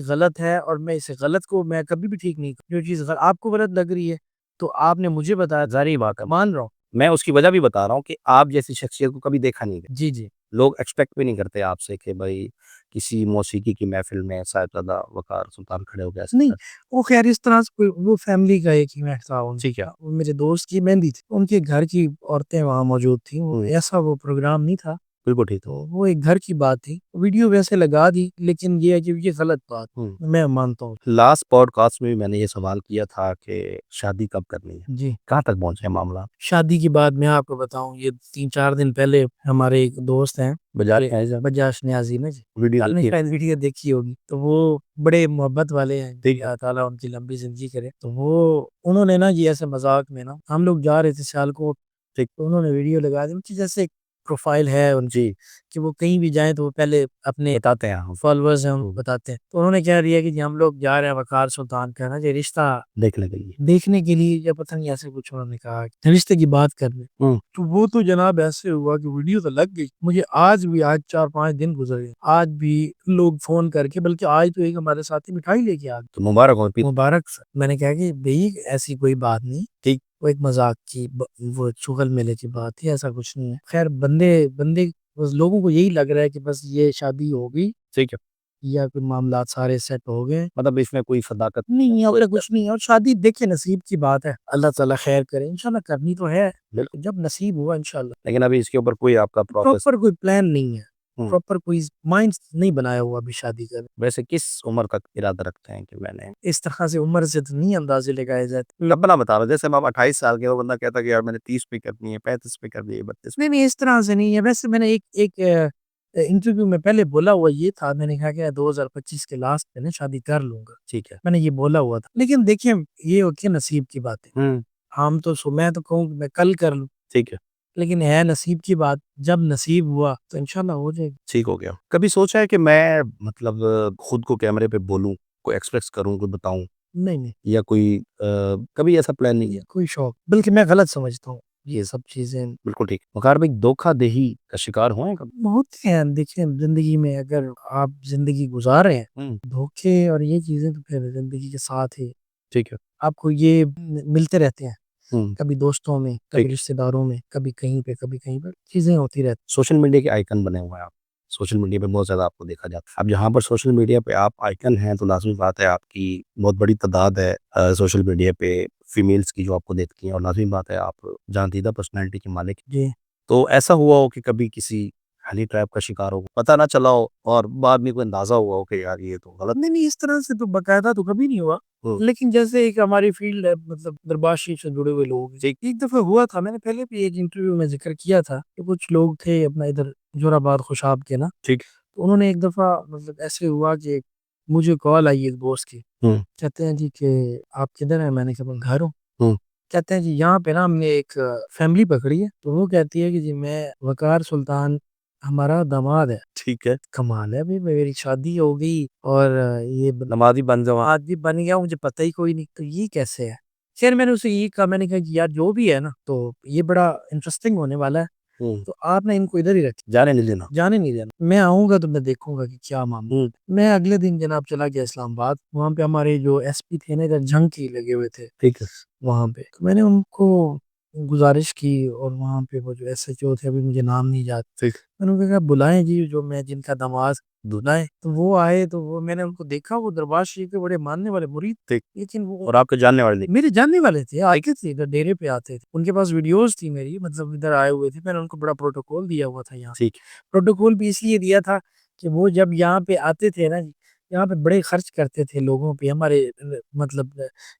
गलत है और मैं इस गलत को मैं कभी भी ठीक नहीं जो चीज़ आपको गलत लग रही है, तो आपने मुझे बताया, ज़ाहिर-सी बात है। मान रहा हूँ। मैं उसकी वजह भी बता रहा हूँ कि आप जैसी शख्सियत को कभी देखा नहीं गया। जी, जी। लोग एक्सपेक्ट भी नहीं करते आपसे कि भई किसी मौसीकी की महफ़िल में साहिबज़ादा वक़ार सुल्तान खड़े हो गए ऐसे नहीं, कर। वो ख़ैर इस तरह से कोई वो फैमिली का एक इवेंट था ठीक है। उनका। वो मेरे दोस्त की मेहंदी थी, उनके घर की औरतें वहाँ मौजूद थीं, वो हुँ, ऐसा वो प्रोग्राम नहीं था। बिल्कुल ठीक है। तो वो एक घर की बात थी। वीडियो वैसे लगा दी, लेकिन ये है कि ये गलत बात, हुँ। मैं मानता हूँ। लास्ट पॉडकास्ट में भी मैंने ये सवाल किया था कि शादी कब करनी है? जी। कहाँ तक पहुँचे हैं मामला? शादी की बात मैं आपको बताऊँ, ये 3-4 दिन पहले हमारे एक दोस्त हैं, बाज़ार में है जब बजाज नियाज़ी ना जी, वीडियो आपने डाली है। शायद वीडियो देखी होगी। तो वो बड़े मोहब्बत वाले हैं, ठीक है। अल्लाह ताला उनकी लंबी ज़िंदगी करे। तो वो उन्होंने ना ये ऐसे मज़ाक में ना हम लोग जा रहे थे सियालकोट, ठीक। तो उन्होंने वीडियो लगा दी। उनकी जैसे एक प्रोफ़ाइल है उनकी जी, कि वो कहीं भी जाएँ तो वो पहले अपने बताते हैं हम। फॉलोअर्स हैं उनको हुँ, बताते हैं। तो उन्होंने क्या दिया कि जी हम लोग जा रहे हैं वक़ार सुल्तान का ना ये रिश्ता देखने के लिए। देखने के लिए, या पता नहीं ऐसे कुछ उन्होंने कहा, रिश्ते की बात करने। हुँ, तो वो तो जनाब ऐसे हुआ कि वीडियो तो लग गई। मुझे आज भी, आज 4-5 दिन गुज़र गए। आज भी लोग फ़ोन करके, बल्कि आज तो एक हमारे साथी मिठाई लेके आ गए। तो मुबारक हो पी मुबारक सर। मैंने कहा कि भई ऐसी कोई बात नहीं, ठीक। वो एक मज़ाक की वो चुगल मेले की बात थी, ऐसा कुछ नहीं है। ख़ैर बंदे बंदे बस लोगों को यही लग रहा है कि बस ये शादी हो गई ठीक है। या कोई मामलात सारे सेट हो गए। मतलब इसमें कोई सदाकत नहीं, और कुछ नहीं है, और शादी देखिए नसीब की बात है। अल्लाह ताला ख़ैर करे, इंशाल्लाह करनी तो है, बिल्कुल, जब नसीब हुआ इंशाल्लाह। लेकिन अभी इसके ऊपर कोई आपका प्रोसेस प्रॉपर कोई प्लान नहीं है, हुँ, प्रॉपर कोई माइंड नहीं बनाया हुआ अभी शादी का। वैसे किस उम्र तक इरादा रखते हैं कि मैंने इस तरह से उम्र से तो नहीं अंदाज़े लगाए जाते। अपना बता रहा हूँ, जैसे अब 28 साल के वो बंदा कहता है कि यार मैंने 30 पे करनी है, 35 पे करनी है, 32 नहीं, नहीं, इस तरह से नहीं है। वैसे मैंने एक एक इंटरव्यू में पहले बोला हुआ ये था, मैंने कहा कि 2025 के लास्ट में ना शादी कर लूँगा। ठीक है। मैंने ये बोला हुआ था। लेकिन देखिए ये होती है नसीब की बातें। हुँ, हम तो मैं तो कहूँ कि मैं कल कर लूँ, ठीक है, लेकिन है नसीब की बात। जब नसीब हुआ तो इंशाल्लाह हो जाएगी। ठीक हो गया। कभी सोचा है कि मैं मतलब खुद को कैमरे पे बोलूँ, कोई एक्सप्रेस करूँ, कोई बताऊँ नहीं, नहीं, या कोई कभी ऐसा प्लान नहीं ये है? कोई शौक, बल्कि मैं गलत समझता हूँ ये सब चीज़ें। बिल्कुल ठीक। वक़ार भाई, धोखाधड़ी का शिकार हुए हैं कभी? होते हैं देखिए ज़िंदगी में, अगर आप ज़िंदगी गुज़ार रहे हैं, हुँ, धोखे और ये चीज़ें तो फिर ज़िंदगी के साथ ही ठीक है। आपको ये मिलते रहते हैं। हुँ, कभी दोस्तों में, कभी ठीक। रिश्तेदारों में, कभी कहीं पे, कभी कहीं पर, चीज़ें होती रहती सोशल मीडिया के आइकन बने हुए हैं आप। सोशल मीडिया पे बहुत ज़्यादा आपको देखा जाता है। अब जहाँ पर सोशल मीडिया पे आप आइकन हैं, तो लाज़मी बात है आपकी बहुत बड़ी तादाद है सोशल मीडिया पे फीमेल्स की जो आपको देखती हैं और लाज़मी बात है आप जहाँ दीदा पर्सनैलिटी के मालिक हैं। हैं। जी, तो ऐसा हुआ हो कि कभी किसी हनी ट्रैप का शिकार हो, पता ना चला हो और बाद में कोई अंदाज़ा हुआ हो कि यार ये तो गलत नहीं, नहीं, इस तरह से तो बाकायदा तो कभी नहीं हुआ। हुँ, लेकिन जैसे एक हमारी फ़ील्ड है, मतलब दरबार शरीफ से जुड़े हुए लोग हैं। ठीक। एक दफ़ा हुआ था, मैंने पहले भी एक इंटरव्यू में ज़िक्र किया था कि कुछ लोग थे अपना इधर जोराबाद, खुशाब के ना, ठीक। तो उन्होंने एक दफ़ा, मतलब ऐसे हुआ कि मुझे कॉल आई एक दोस्त की, हुँ, कहते हैं जी कि आप किधर हैं? मैंने कहा मैं घर हूँ। हुँ, कहते हैं जी यहाँ पे ना हमने एक फैमिली पकड़ी है, तो वो कहती है कि जी मैं वक़ार सुल्तान हमारा दामाद है। ठीक है। कमाल है भई, मेरी शादी हो गई और ये नमाज़ी बन जाओ आप। आदमी बन गया, मुझे पता ही कोई नहीं, तो ये कैसे है? फिर मैंने उससे यही कहा, मैंने कहा कि यार जो भी है ना, तो ये बड़ा इंटरेस्टिंग होने वाला है, हुँ, तो आप ना इनको इधर ही रखिए, जाने नहीं देना। जाने नहीं देना। मैं आऊँगा तो मैं देखूँगा कि क्या मामला हुँ, है। मैं अगले दिन जनाब चला गया इस्लामाबाद, वहाँ पे हमारे जो एसपी थे ना, इधर झंकी लगे हुए थे ठीक है। वहाँ पे। तो मैंने उनको गुज़ारिश की और वहाँ पे वो जो एसएचओ थे, अभी मुझे नाम नहीं याद, ठीक, मैंने उनको कहा बुलाएँ जी जो मैं जिनका दामाद बुलाएँ। तो वो आए, तो वो मैंने उनको देखा, वो दरबार शरीफ के बड़े मानने वाले मुरीद, ठीक। लेकिन वो और आपके जानने वाले नहीं? मेरे जानने वाले थे, आके थे इधर डेरे पे आते थे। उनके पास वीडियोज़ थी मेरी, मतलब इधर आए हुए थे, मैंने उनको बड़ा प्रोटोकॉल दिया हुआ था यहाँ। ठीक। प्रोटोकॉल भी इसलिए दिया था कि वो जब यहाँ पे आते थे ना जी, यहाँ पे बड़े खर्च करते थे लोगों पे, हमारे मतलब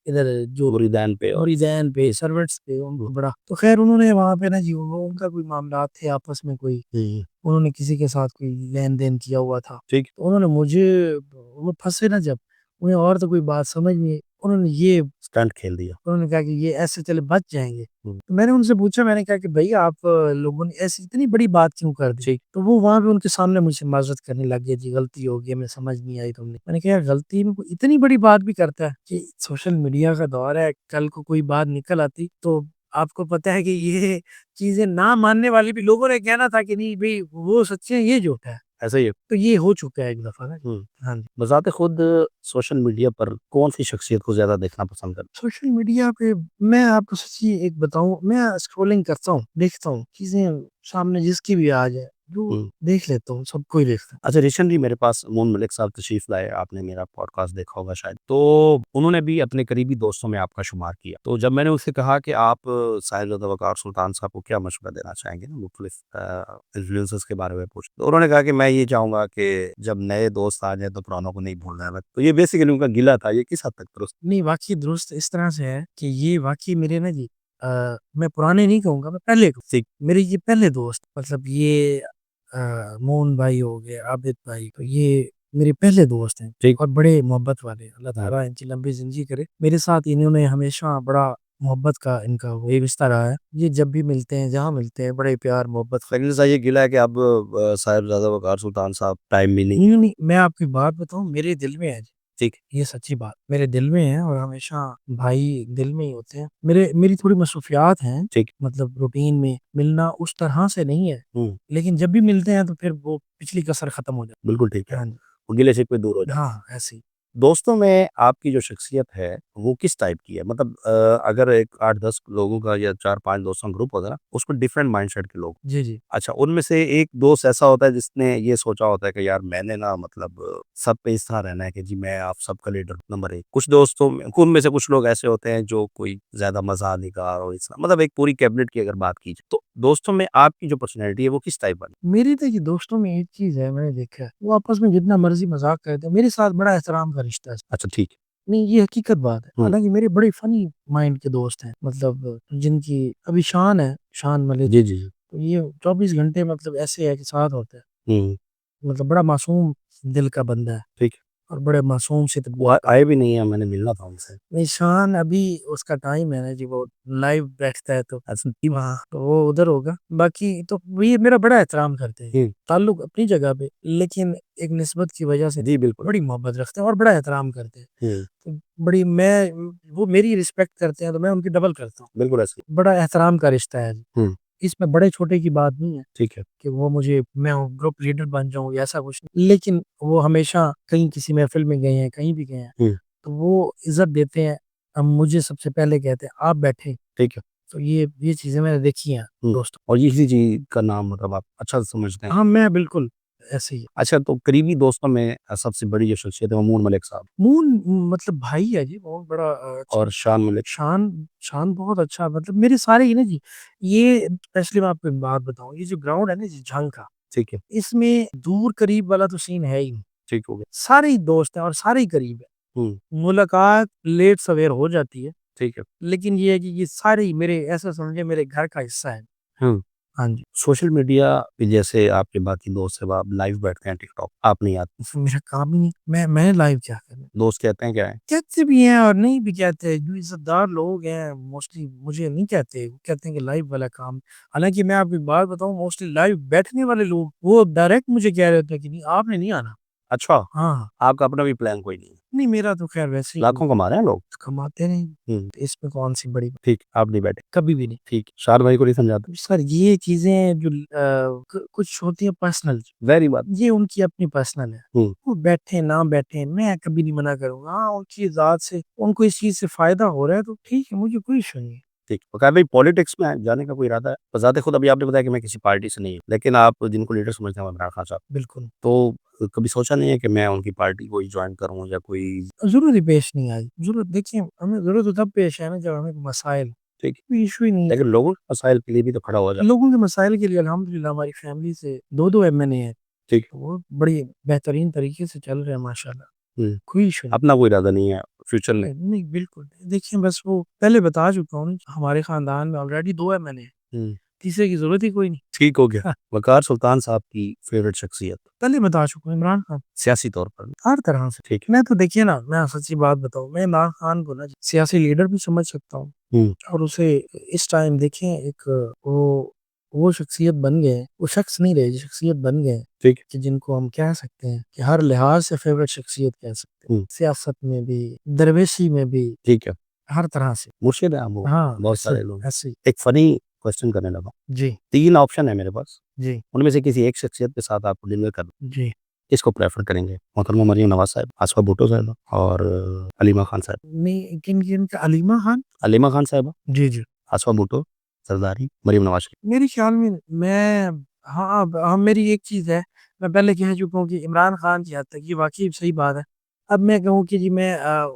इधर जो मुरीदान पे और मुरीदैन पे, सर्वेंट्स पे, हुँ, उनको बड़ा, तो ख़ैर उन्होंने वहाँ पे ना जी, वो उनका कोई मामलात थे आपस में कोई, हुँ, उन्होंने किसी के साथ कोई लेन-देन किया हुआ था। ठीक। तो उन्होंने मुझे, वो फँसे ना जब, उन्हें और तो कोई बात समझ नहीं आई, उन्होंने ये, स्टंट खेल दिया। उन्होंने कहा कि ये ऐसे चले बच जाएँगे। हुँ, तो मैंने उनसे पूछा, मैंने कहा कि भई आप लोगों ने ऐसी इतनी बड़ी बात क्यों कर दी? ठीक। तो वो वहाँ पे उनके सामने मुझसे माज़रत करने लग गए, जी गलती हो गई, हमें समझ नहीं आई तुमने। मैंने कहा यार गलती में कोई इतनी बड़ी बात भी करता है कि सोशल मीडिया का दौर है, कल को कोई बात निकल आती तो आपको पता है कि ये चीज़ें ना मानने वाले भी लोगों ने कहना था कि नहीं भई वो सच्चे हैं, ये झूठा है। ऐसा ही है। तो ये हो चुका है एक दफ़ा ना। हुँ। हाँ जी। बज़ाते खुद सोशल मीडिया पर कौन-सी शख्सियत को ज़्यादा देखना पसंद करते सोशल मीडिया पे मैं आपको सच्ची एक बताऊँ, मैं स्क्रॉलिंग करता हूँ, देखता हूँ, चीज़ें सामने जिसकी भी आ जाए, जो हुँ। देख लेता हूँ, सबको ही देखता हूँ। अच्छा रिसेंटली मेरे पास मून मलिक साहब तशरीफ़ लाए, आपने मेरा पॉडकास्ट देखा होगा शायद। तो उन्होंने भी अपने करीबी दोस्तों में आपका शुमार किया। तो जब मैंने उससे कहा कि आप साहिबज़ादा वक़ार सुल्तान साहब को क्या मशवरा देना चाहेंगे ना मुख्तलिफ़ इन्फ्लुएंसर्स के बारे में पूछा। तो उन्होंने कहा कि मैं ये चाहूँगा कि जब नए दोस्त आ जाएँ तो पुरानों को नहीं भूलना है। तो ये बेसिकली उनका गिला था, ये किस हद तक दुरुस्त नहीं, वाक़ई दुरुस्त इस तरह से है कि ये वाक़ई मेरे ना जी, मैं पुराने नहीं कहूँगा, मैं पहले कहूँ, ठीक मेरे ये पहले दोस्त, मतलब ये मोहन भाई हो गए, आबिद भाई, तो ये मेरे पहले दोस्त हैं ठीक। और बड़े मोहब्बत वाले। अल्लाह हाँ। ताला इनकी लंबी ज़िंदगी करे। मेरे साथ इन्होंने हमेशा बड़ा मोहब्बत का इनका वही रिश्ता रहा है। ये जब भी मिलते हैं, जहाँ मिलते हैं, बड़े प्यार मोहब्बत से। लेकिन ऐसा ये गिला है कि अब साहिबज़ादा वक़ार सुल्तान साहब टाइम भी नहीं नहीं, नहीं, मैं आपको एक बात बताऊँ, मेरे दिल में है जी। ठीक, ये सच्ची बात मेरे दिल में है और हमेशा भाई दिल में ही होते हैं। मेरी थोड़ी मसरूफ़ियात हैं, ठीक। मतलब रूटीन में मिलना उस तरह से नहीं है, हुँ, लेकिन जब भी मिलते हैं तो फिर वो पिछली कसर खत्म हो जाती बिल्कुल ठीक है। है। हाँ जी। वो गिले-शिकवे दूर हो जाते हैं। हाँ, ऐसे ही। दोस्तों में आपकी जो शख्सियत है, वो किस टाइप की है? मतलब अगर एक 8-10 लोगों का या 4-5 दोस्तों का ग्रुप होता है ना, उसमें डिफरेंट माइंडसेट के लोग। जी, जी। अच्छा, उनमें से एक दोस्त ऐसा होता है जिसने ये सोचा होता है कि यार मैंने ना मतलब सब पे इस तरह रहना है कि जी मैं आप सबका लीडर नंबर 1। कुछ दोस्तों में उनमें से कुछ लोग ऐसे होते हैं जो कोई ज़्यादा मज़ाक़निगार और इस मतलब एक पूरी कैबिनेट की अगर बात की जाए, तो दोस्तों में आपकी जो पर्सनैलिटी है वो किस टाइप वाली? मेरी देखिए दोस्तों में एक चीज़ है, मैंने देखा है, वो आपस में जितना मर्ज़ी मज़ाक करते हैं, मेरे साथ बड़ा एहतराम का रिश्ता है। अच्छा ठीक है। नहीं, ये हकीकत बात है। हुँ। हालाँकि मेरे बड़े फ़नी माइंड के दोस्त हैं, मतलब जिनकी अभी शान है, शान मलिक, जी, जी, जी। तो ये 24 घंटे मतलब ऐसे है कि साथ होता है। हुँ, मतलब बड़ा मासूम दिल का बंदा है ठीक है। और बड़े मासूम से वो तबीयत का। आए भी नहीं हैं, मैंने मिलना था उनसे। निशान अभी उसका टाइम है ना जी, वो लाइव बैठता है तो अच्छा जी, वहाँ तो वो उधर होगा। बाकी तो ये मेरा बड़ा एहतराम करते हैं। हुँ, ताल्लुक अपनी जगह पे, लेकिन एक निस्बत की वजह से जी बिल्कुल। बड़ी मोहब्बत रखते हैं और बड़ा एहतराम करते हैं। हुँ, तो बड़ी मैं वो मेरी रिस्पेक्ट करते हैं तो मैं उनकी डबल करता हूँ। बिल्कुल ऐसे ही। बड़ा एहतराम का रिश्ता है। हुँ, इसमें बड़े-छोटे की बात नहीं है ठीक है। कि वो मुझे मैं ग्रुप लीडर बन जाऊँ या ऐसा कुछ नहीं। लेकिन वो हमेशा कहीं किसी महफ़िल में गए हैं, कहीं भी गए हैं, हुँ, तो वो इज़्ज़त देते हैं। अब मुझे सबसे पहले कहते हैं, "आप बैठें।" ठीक है। तो ये चीज़ें मैंने देखी हैं हुँ, दोस्तों। और ये किसी चीज़ का नाम मतलब आप अच्छा समझते हैं? हाँ, मैं बिल्कुल ऐसे ही है। अच्छा, तो करीबी दोस्तों में सबसे बड़ी जो शख्सियत है वो मून मलिक साहब मून मतलब भाई है जी, बहुत बड़ा अच्छा। और शान मलिक। शान शान बहुत अच्छा, मतलब मेरे सारे ही ना जी, ये स्पेशली मैं आपको एक बात बताऊँ, ये जो ग्राउंड है ना जी झंग का, ठीक है, इसमें दूर करीब वाला तो सीन है ही नहीं। ठीक हो गया। सारे ही दोस्त हैं और सारे ही करीब है। हुँ, मुलाकात लेट सवेर हो जाती है, ठीक है। लेकिन ये है कि ये सारे ही मेरे, ऐसा समझिए मेरे घर का हिस्सा है। हुँ, हाँ जी। सोशल मीडिया पे जैसे आपके बाकी दोस्त हैं, वो आप लाइव बैठते हैं टिकटॉक, आप नहीं आते। मेरा काम ही नहीं, मैं लाइव क्या करूँ? दोस्त कहते हैं क्या है? कहते भी हैं और नहीं भी कहते हैं, जो इज़्ज़तदार लोग हैं मोस्टली मुझे नहीं कहते, वो कहते हैं कि लाइव वाला काम। हालाँकि मैं आपको एक बात बताऊँ, मोस्टली लाइव बैठने वाले लोग, वो डायरेक्ट मुझे कह रहे होते हैं कि नहीं आपने नहीं आना। अच्छा, हाँ, आपका अपना भी प्लान कोई नहीं है। नहीं मेरा तो ख़ैर वैसे ही लाखों कमा रहे हैं लोग। कमाते नहीं, हुँ, तो इसमें कौन-सी बड़ी बात, ठीक, आप नहीं बैठे। कभी भी नहीं। ठीक, शान भाई को नहीं समझाते। सर ये चीज़ें जो कुछ होती हैं पर्सनल, वेरी बात। ये उनकी अपनी पर्सनल है। हुँ, वो बैठे ना बैठे मैं कभी नहीं मना करूँगा। हाँ, उनकी ज़ात से उनको इस चीज़ से फ़ायदा हो रहा है तो ठीक है, मुझे कोई इश्यू नहीं है। ठीक। तो खैर भाई पॉलिटिक्स में जाने का कोई इरादा है? बज़ाते खुद अभी आपने बताया कि मैं किसी पार्टी से नहीं हूँ, लेकिन आप जिनको लीडर समझते हैं वो इमरान खान साहब। बिल्कुल, तो कभी सोचा नहीं है कि मैं उनकी पार्टी को ही जॉइन करूँ या कोई ज़रूरत ही पेश नहीं आई। ज़रूरत देखिए, हमें ज़रूरत तो तब पेश है ना जब हमें मसाइल, ठीक है, कोई इश्यू ही नहीं है। लेकिन लोगों के मसाइल के लिए भी तो खड़ा हो जाए। लोगों के मसाइल के लिए अल्हम्दुलिल्लाह हमारी फैमिली से 2-2 एमएनए हैं। ठीक है। तो वो बड़ी बेहतरीन तरीके से चल रहे हैं माशाल्लाह, हुँ, कोई इश्यू नहीं। अपना कोई इरादा नहीं है फ्यूचर में। है। नहीं, बिल्कुल नहीं। देखिए बस वो पहले बता चुका हूँ ना, हमारे ख़ानदान में ऑलरेडी 2 एमएनए हैं, हुँ, तीसरे की ज़रूरत ही कोई नहीं। ठीक हो गया। हाँ, वक़ार सुल्तान साहब की फ़ेवरेट शख्सियत, पहले बता चुका हूँ इमरान खान। सियासी तौर पर। हर तरह से। ठीक है। मैं तो देखिए ना, मैं सच्ची बात बताऊँ, मैं इमरान खान को ना सियासी लीडर भी समझ सकता हूँ हुँ, और उसे इस टाइम देखें एक वो शख्सियत बन गए हैं, वो शख्स नहीं रहे, शख्सियत बन गए हैं ठीक है। कि जिनको हम कह सकते हैं कि हर लिहाज से फ़ेवरेट शख्सियत कह सकते हैं। हुँ, सियासत में भी, दरवेशी में भी, ठीक है। हर तरह से। मुर्शिद हैं वो, हाँ, बहुत ऐसे सारे ही, लोग। ऐसे ही। एक फ़नी क्वेश्चन करने लगा। जी, 3 ऑप्शन है मेरे पास, जी, उनमें से किसी एक शख्सियत के साथ आपको डिनर करना है। जी। किसको प्रेफ़र करेंगे? मोहतरमा मरियम नवाज़ साहिब, आसिफ़ा भुट्टो साहिबा और हलीमा खान साहब। नहीं, किन-किन का, हलीमा खान? हलीमा खान साहिबा, जी, जी। आसिफ़ा भुट्टो, ज़रदारी, मरियम नवाज़ शरीफ। मेरे ख़्याल में मैं, हाँ, हाँ, मेरी एक चीज़ है, मैं पहले कह चुका हूँ कि इमरान खान की हद तक ये वाक़ई सही बात है। अब मैं कहूँ कि जी मैं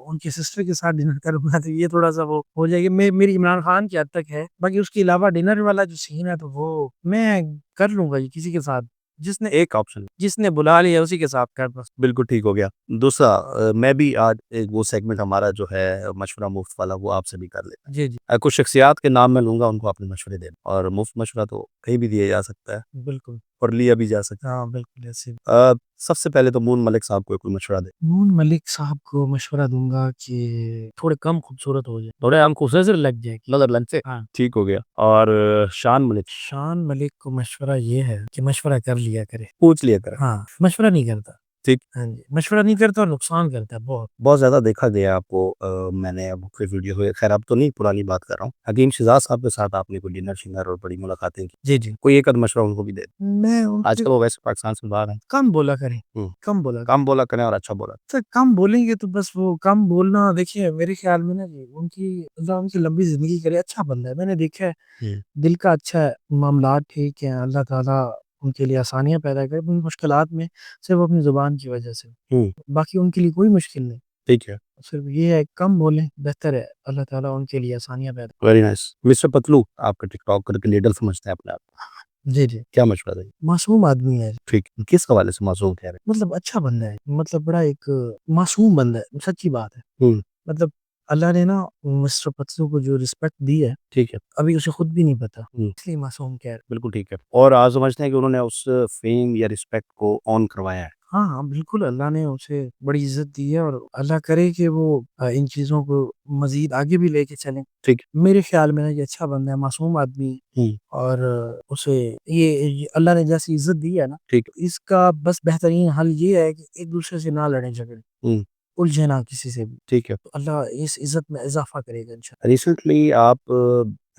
उनकी सिस्टर के साथ डिनर करूँगा तो ये थोड़ा-सा वो हो जाएगी। मेरी इमरान खान की हद तक है। बाकी उसके अलावा डिनर वाला जो सीन है तो वो मैं कर लूँगा जी किसी के साथ। जिसने एक ऑप्शन जिसने बुला लिया उसी के साथ कर बस। बिल्कुल ठीक हो गया। दूसरा मैं भी आज एक वो सेगमेंट हमारा जो है मशवरा मुफ्त वाला वो आपसे भी कर लेते हैं। जी, जी। कुछ शख्सियात के नाम मैं लूँगा उनको आपने मशवरे देने और मुफ्त मशवरा तो कहीं भी दिया जा सकता है बिल्कुल। और लिया भी जा सकता हाँ, बिल्कुल ऐसे। है। सबसे पहले तो मून मलिक साहब को कोई मशवरा दें। नून मलिक साहब को मशवरा दूँगा कि थोड़े कम खूबसूरत हो जाएँ, थोड़े आँखों से नज़र लग जाए कि नज़र लग से हाँ। ठीक हो गया और शान मलिक शान मलिक को मशवरा ये है कि मशवरा कर लिया करे। पूछ लिया करें। हाँ, मशवरा नहीं करता। ठीक। हाँ जी, मशवरा नहीं करता और नुकसान करता है बहुत। बहुत ज़्यादा देखा गया है आपको मैंने अब कोई वीडियो हुई खैर अब तो नहीं पुरानी बात कर रहा हूँ। हकीम शिज़ाद साहब के साथ आपने कोई डिनर-शिनर और बड़ी मुलाकातें की। जी, जी। कोई एक आध मशवरा उनको भी दे दें। मैं उनसे आजकल वो वैसे पाकिस्तान से बाहर हैं। कम बोला करें, हुँ, कम बोला करें। कम बोला करें और अच्छा बोला। तो कम बोलेंगे तो बस वो कम बोलना, देखिए मेरे ख़्याल में ना जी उनकी, अल्लाह उनकी लंबी ज़िंदगी करे, अच्छा बंदा है। मैंने देखा है, हुँ, दिल का अच्छा है, मामलात ठीक हैं, अल्लाह ताला उनके लिए आसानियाँ पैदा करे उन मुश्किलात में, सिर्फ़ अपनी ज़ुबान की वजह से। हुँ, बाकी उनके लिए कोई मुश्किल नहीं। ठीक है। सिर्फ़ ये है कम बोलें, बेहतर है। अल्लाह ताला उनके लिए आसानियाँ पैदा। Very nice. मिस्टर पतलू आपका टिकटॉकर के लीडर समझते हैं अपने आप को। जी, जी। क्या मशवरा देंगे? मासूम आदमी है। ठीक। किस हवाले से मासूम कह रहे हैं? मतलब अच्छा बंदा है, मतलब बड़ा एक मासूम बंदा है, सच्ची बात है। हुँ, मतलब अल्लाह ने ना मिस्टर पतलू को जो रिस्पेक्ट दी है, ठीक है। अभी उसे खुद भी नहीं पता, हुँ, इसलिए मासूम कह रहे हैं। बिल्कुल ठीक है। और आप समझते हैं कि उन्होंने उस फ़ेम या रिस्पेक्ट को ऑन करवाया है? हाँ, हाँ, बिल्कुल अल्लाह ने उसे बड़ी इज़्ज़त दी है और अल्लाह करे कि वो इन चीज़ों को मज़ीद आगे भी लेके चलें। ठीक है। मेरे ख़्याल में ना ये अच्छा बंदा है, मासूम आदमी है हुँ, और उसे ये अल्लाह ने जैसी इज़्ज़त दी है ना, ठीक तो इसका बस बेहतरीन हल ये है कि एक-दूसरे से ना लड़ें झगड़ें, हुँ, उलझे ना किसी से भी। ठीक है। तो अल्लाह इस इज़्ज़त में इज़ाफ़ा करेगा इंशाअल्लाह। रिसेंटली आप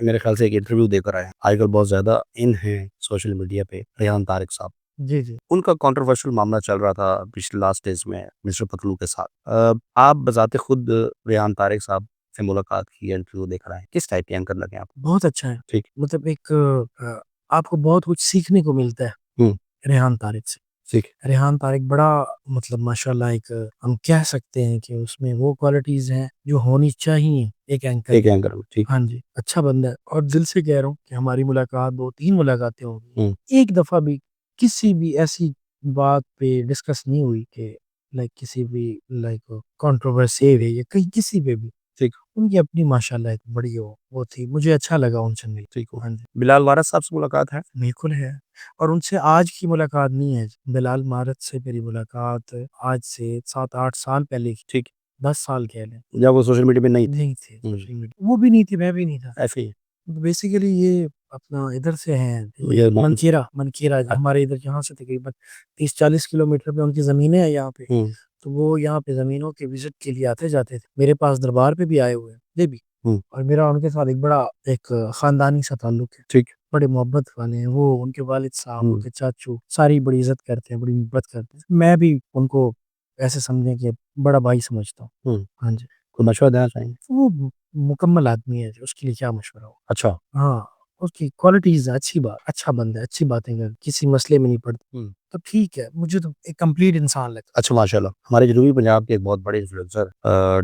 मेरे ख़्याल से एक इंटरव्यू देकर आए हैं। आजकल बहुत ज़्यादा इन हैं सोशल मीडिया पे रेहान तारिक साहब। जी, जी। उनका कंट्रोवर्शियल मामला चल रहा था पिछले लास्ट डेज़ में मिस्टर पतलू के साथ। आप बज़ाते खुद रेहान तारिक साहब से मुलाकात की, इंटरव्यू देकर आए हैं। किस टाइप के एंकर लगे आपको? बहुत अच्छा है। ठीक। मतलब एक आपको बहुत कुछ सीखने को मिलता है हुँ, रेहान तारिक से। ठीक। रेहान तारिक बड़ा मतलब माशाल्लाह एक हम कह सकते हैं कि उसमें वो क्वालिटीज हैं जो होनी चाहिए एक एंकर एक की। एंकर में, ठीक। हाँ जी, अच्छा बंदा है और दिल से कह रहा हूँ कि हमारी मुलाकात 2-3 मुलाकातें हो गई। हुँ, एक दफ़ा भी किसी भी ऐसी बात पे डिस्कस नहीं हुई कि लाइक किसी भी लाइक कंट्रोवर्सी है या कहीं किसी पे भी। ठीक, उनकी अपनी माशाल्लाह एक बड़ी वो थी, मुझे अच्छा लगा उनसे मिल ठीक हो हाँ गया। जी, बिलाल वारस साहब से मुलाकात है? बिल्कुल है और उनसे आज की मुलाकात नहीं है। बिलाल मारत से मेरी मुलाकात आज से 7-8 साल पहले की, ठीक। 10 साल कह लें। जब वो सोशल मीडिया पे नहीं थे। नहीं थे हुँ, सोशल मीडिया वो भी नहीं थी, मैं भी नहीं था। ऐसे ही बेसिकली ये अपना इधर से हैं, ये मान मनकीरा मनकीरा हमारे इधर यहाँ से तकरीबन 30-40 किलोमीटर पे उनकी ज़मीनें हैं यहाँ पे। हुँ, तो वो यहाँ पे ज़मीनों के विज़िट के लिए आते-जाते थे। मेरे पास दरबार पे भी आए हुए हैं, ये भी हुँ, और मेरा उनके साथ एक बड़ा एक ख़ानदानी सा ताल्लुक है। ठीक। बड़े मोहब्बत वाले हैं वो, उनके वालिद साहब, हुँ, उनके चाचू, सारी बड़ी इज़्ज़त करते हैं, बड़ी मोहब्बत करते हैं। मैं भी उनको ऐसे समझें कि बड़ा भाई समझता हूँ। हुँ। हाँ जी। कोई मशवरा देना चाहेंगे? वो मुकम्मल आदमी है, उसके लिए क्या मशवरा हो। अच्छा। हाँ, उसकी क्वालिटीज़ अच्छा बंदा है, अच्छी बातें कर किसी मसले में नहीं पड़ता। हुँ। तो ठीक है, मुझे तो एक कंप्लीट इंसान लगता अच्छा माशाल्लाह। हमारे जनूबी पंजाब के एक बहुत बड़े इन्फ्लुएंसर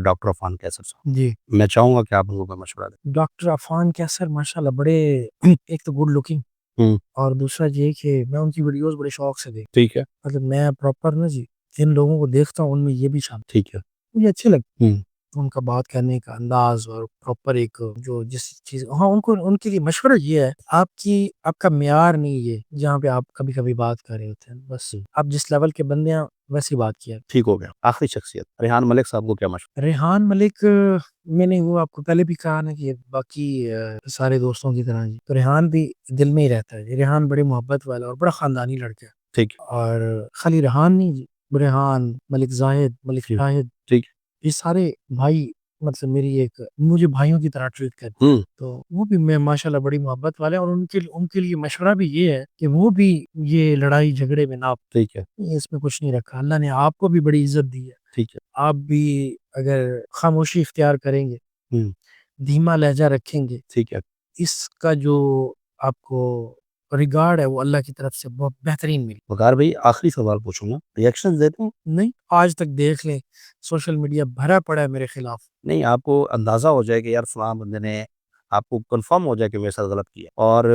डॉक्टर अफ़ान कैसर साहब। है। जी, मैं चाहूँगा कि आप उनको कोई मशवरा दें। डॉक्टर अफ़ान कैसर माशाल्लाह बड़े एक तो गुड लुकिंग हुँ, और दूसरा ये कि मैं उनकी वीडियोज़ बड़े शौक से देखता ठीक है, हूँ। मतलब मैं प्रॉपर ना जी, जिन लोगों को देखता हूँ उनमें ये भी शामिल ठीक है। मुझे अच्छे लगते हुँ, हैं। उनका बात करने का अंदाज़ और प्रॉपर एक जो जिस चीज़ हाँ, उनको उनके लिए मशवरा ये है, आपका मेयार नहीं है, जहाँ पे आप कभी-कभी बात कर रहे होते हैं। बस हुँ, आप जिस लेवल के बंदे हैं, वैसी बात किया ठीक हो गया। आखिरी शख्सियत रेहान मलिक साहब को क्या मशवरा रेहान मलिक मैंने वो आपको पहले भी कहा ना कि बाकी सारे दोस्तों की तरह जी, तो रेहान भी दिल में ही रहता है। रेहान बड़ी मोहब्बत वाला और बड़ा ख़ानदानी लड़का है ठीक, और खाली रेहान नहीं जी, रेहान, मलिक ज़ाहिद, मलिक ठीक, शाहिद ठीक। ये सारे भाई मतलब मेरी एक मुझे भाइयों की तरह ट्रीट करते हैं। हुँ, तो वो भी मैं माशाल्लाह बड़ी मोहब्बत वाले हैं और उनके लिए मशवरा भी ये है कि वो भी ये लड़ाई झगड़े में ना ठीक है, इसमें कुछ नहीं रखा। अल्लाह ने आपको भी बड़ी इज़्ज़त दी है। ठीक है। आप भी अगर खामोशी इख्तियार करेंगे, हुँ, धीमा लहज़ा रखेंगे, ठीक है। इसका जो आपको रिगार्ड है वो अल्लाह की तरफ से बहुत बेहतरीन मिली। वक़ार भाई आखिरी सवाल पूछूँगा, रिएक्शंस देते हैं? नहीं, आज तक देख लें सोशल मीडिया भरा पड़ा है मेरे खिलाफ। नहीं, आपको अंदाज़ा हो जाए कि यार फलाँ बंदे ने आपको कन्फर्म हो जाए कि मेरे साथ गलत किया और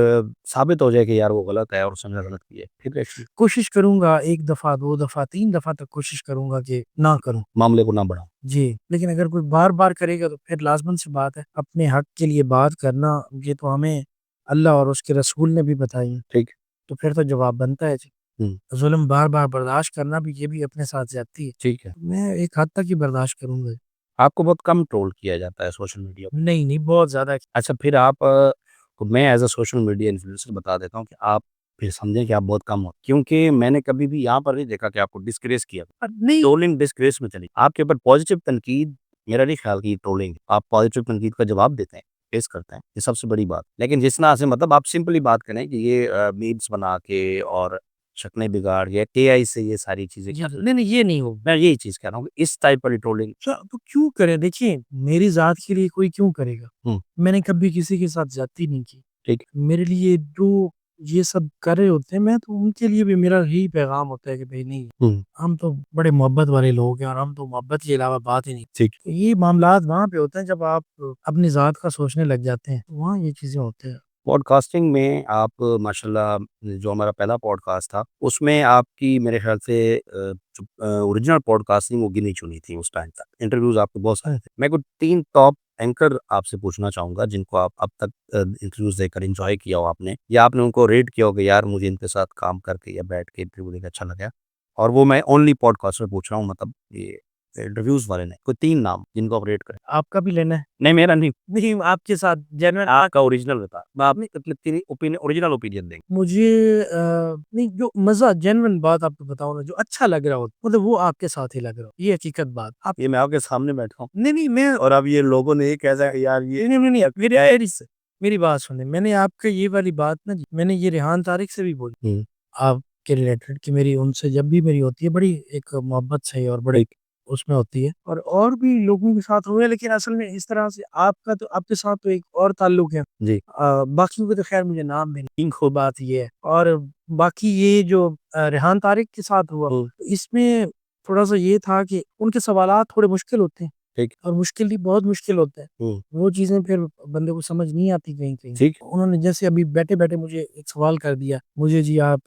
साबित हो जाए कि यार वो गलत है और उसने गलत किया है, फिर रिएक्शन कोशिश करूँगा 1 दफ़ा, 2 दफ़ा, 3 दफ़ा तक कोशिश करूँगा कि ना करूँ। मामले को ना बढ़ाओ। जी, लेकिन अगर कोई बार-बार करेगा तो फिर लाज़िमन सी बात है, अपने हक़ के लिए बात करना ये तो हमें अल्लाह और उसके रसूल ने भी बताई है, ठीक, तो फिर तो जवाब बनता है जी। हुँ, ज़ुल्म बार-बार बर्दाश्त करना भी ये भी अपने साथ ज़्यादती है। ठीक है। मैं एक हद तक ही बर्दाश्त करूँगा। आपको बहुत कम ट्रोल किया जाता है सोशल मीडिया पे। नहीं, नहीं बहुत ज़्यादा अच्छा फिर आप को मैं as a social media influencer बता देता हूँ कि आप फिर समझें कि आप बहुत कम हो। क्योंकि मैंने कभी भी यहाँ पर नहीं देखा कि आपको डिस्ग्रेस किया। नहीं ट्रोलिंग डिस्ग्रेस में चली। आपके ऊपर पॉज़िटिव तनकीद मेरा नहीं ख्याल कि ये ट्रोलिंग है। आप पॉज़िटिव तनकीद का जवाब देते हैं, फेस करते हैं, ये सबसे बड़ी बात। लेकिन जिस तरह से मतलब आप सिंपली बात करें कि ये मीम्स बना के और शक्लें बिगाड़ के एआई से ये सारी चीज़ें जी, कर नहीं, नहीं ये नहीं हो मैं यही चीज़ कह रहा हूँ कि इस टाइप वाली ट्रोलिंग अच्छा, तो क्यों करे? देखिए, मेरी ज़ात के लिए कोई क्यों करेगा? हुँ, मैंने कभी किसी के साथ ज़्यादती नहीं की। ठीक है। मेरे लिए जो ये सब कर रहे होते हैं, मैं तो उनके लिए भी मेरा यही पैगाम होता है कि भई नहीं, हुँ, हम तो बड़े मोहब्बत वाले लोग हैं और हम तो मोहब्बत के अलावा बात ही नहीं ठीक। तो ये मामलात वहाँ पे होते हैं जब आप अपनी ज़ात का सोचने लग जाते हैं, तो वहाँ ये चीज़ें होती हैं। पॉडकास्टिंग में आप माशाल्लाह जो हमारा पहला पॉडकास्ट था, उसमें आपकी मेरे ख़्याल से जो ओरिजिनल पॉडकास्टिंग वो गिनी-चुनी थी उस टाइम तक। इंटरव्यूज़ आपके बहुत सारे थे। मैं कुछ 3 टॉप एंकर आपसे पूछना चाहूँगा जिनको आप अब तक इंटरव्यूज़ देकर एन्जॉय किया हो आपने या आपने उनको रेट किया हो कि यार मुझे इनके साथ काम करके या बैठ के इंटरव्यू देके अच्छा लगा। और वो मैं ओनली पॉडकास्ट में पूछ रहा हूँ मतलब ये इंटरव्यूज़ वाले नहीं। कोई 3 नाम जिनको आप रेट करें। आपका भी लेना है? नहीं मेरा नहीं। नहीं, आपके साथ जेन्युइन आपका ओरिजिनल बता। मैं आप मतलब तेरी ओरिजिनल ओपिनियन देंगे। मुझे नहीं जो मज़ा जेन्युइन बात आपको बताऊँ ना, जो अच्छा लग रहा हो, मतलब वो आपके साथ ही लग रहा हो, ये हकीकत बात। आप ये मैं आपके सामने बैठा हूँ नहीं, नहीं मैं और अब ये लोगों ने ये कह दिया कि यार ये नहीं, नहीं, नहीं, मेरी बात सुनिए, मैंने आपका ये वाली बात ना जी, मैंने ये रेहान तारिक से भी बोली, हुँ, आपके रिलेटेड कि मेरी उनसे जब भी मेरी होती है, बड़ी एक मोहब्बत से और बड़े ठीक, उसमें होती है, और भी लोगों के साथ हुए, लेकिन असल में इस तरह से आपके साथ तो एक और ताल्लुक है। जी। बाकियों के तो खैर मुझे नाम भी नहीं, खो बात ये है। और बाकी ये जो रेहान तारिक के साथ हुआ, हुँ, इसमें थोड़ा-सा ये था कि उनके सवालात थोड़े मुश्किल होते हैं, ठीक। और मुश्किल भी बहुत मुश्किल होते हैं। हुँ, वो चीज़ें फिर बंदे को समझ नहीं आती कहीं-कहीं। ठीक। उन्होंने जैसे अभी बैठे-बैठे मुझे एक सवाल कर दिया, मुझे जी आप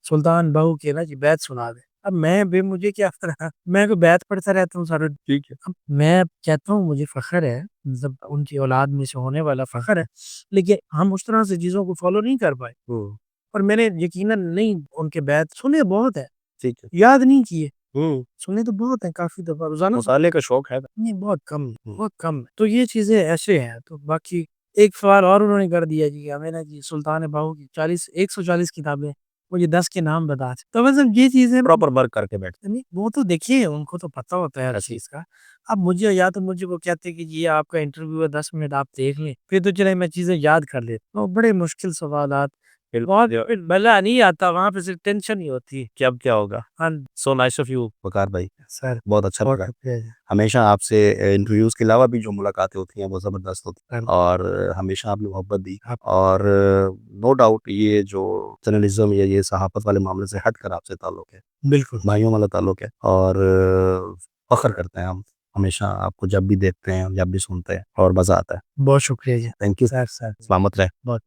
सुल्तान बहू के ना जी बैत सुना दें। अब मैं बे मुझे क्या पता, मैं तो बैत पढ़ता रहता हूँ सारा दिन। ठीक है। अब मैं कहता हूँ मुझे फ़ख्र है, मतलब उनकी औलाद में से होने वाला फ़ख्र है, लेकिन हम उस तरह से चीज़ों को फ़ॉलो नहीं कर पाए। हुँ, और मैंने यकीनन नहीं उनके बैत सुने बहुत है, ठीक है। याद नहीं किए। हुँ, सुने तो बहुत हैं, काफ़ी दफ़ा रोज़ाना मुताले का शौक है। नहीं, बहुत कम है, हुँ, बहुत कम है। तो ये चीज़ें ऐसे हैं, तो बाकी एक सवाल और उन्होंने कर दिया जी, हमें ना जी सुल्तान बाहू की 40 140 किताबें, मुझे 10 के नाम बता दें। तो मतलब ये चीज़ें प्रॉपर वर्क करके बैठते नहीं, वो तो देखिए उनको तो पता होता है हर हैं। ऐसे ही। चीज़ का। अब मुझे या तो मुझे वो कहते हैं कि ये आपका इंटरव्यू है 10 मिनट आप देख लें, फिर तो चले मैं चीज़ें याद कर लेता हूँ। बड़े मुश्किल सवालात, बहुत बिल्कुल। फिर मज़ा नहीं आता, वहाँ पे सिर्फ टेंशन ही होती है। कि अब क्या होगा? हाँ सो नाइस ऑफ यू वकार भाई, सर, बहुत अच्छा बहुत लगा। शुक्रिया जी। हमेशा आपसे इंटरव्यूज़ के अलावा भी जो मुलाकातें होती हैं वो ज़बरदस्त होती हैं हाँ, और हमेशा आपने मोहब्बत दी आप और नो डाउट ये जो जर्नलिज़्म या ये सहाफ़त वाले मामले से हट कर आपसे ताल्लुक़ है, बिल्कुल, भाइयों वाला ताल्लुक़ है और फ़ख्र करते हैं हम, हमेशा आपको जब भी देखते हैं, जब भी सुनते हैं और मज़ा आता है। बहुत शुक्रिया जी। थैंक यू, सर, सलामत रहें। बहुत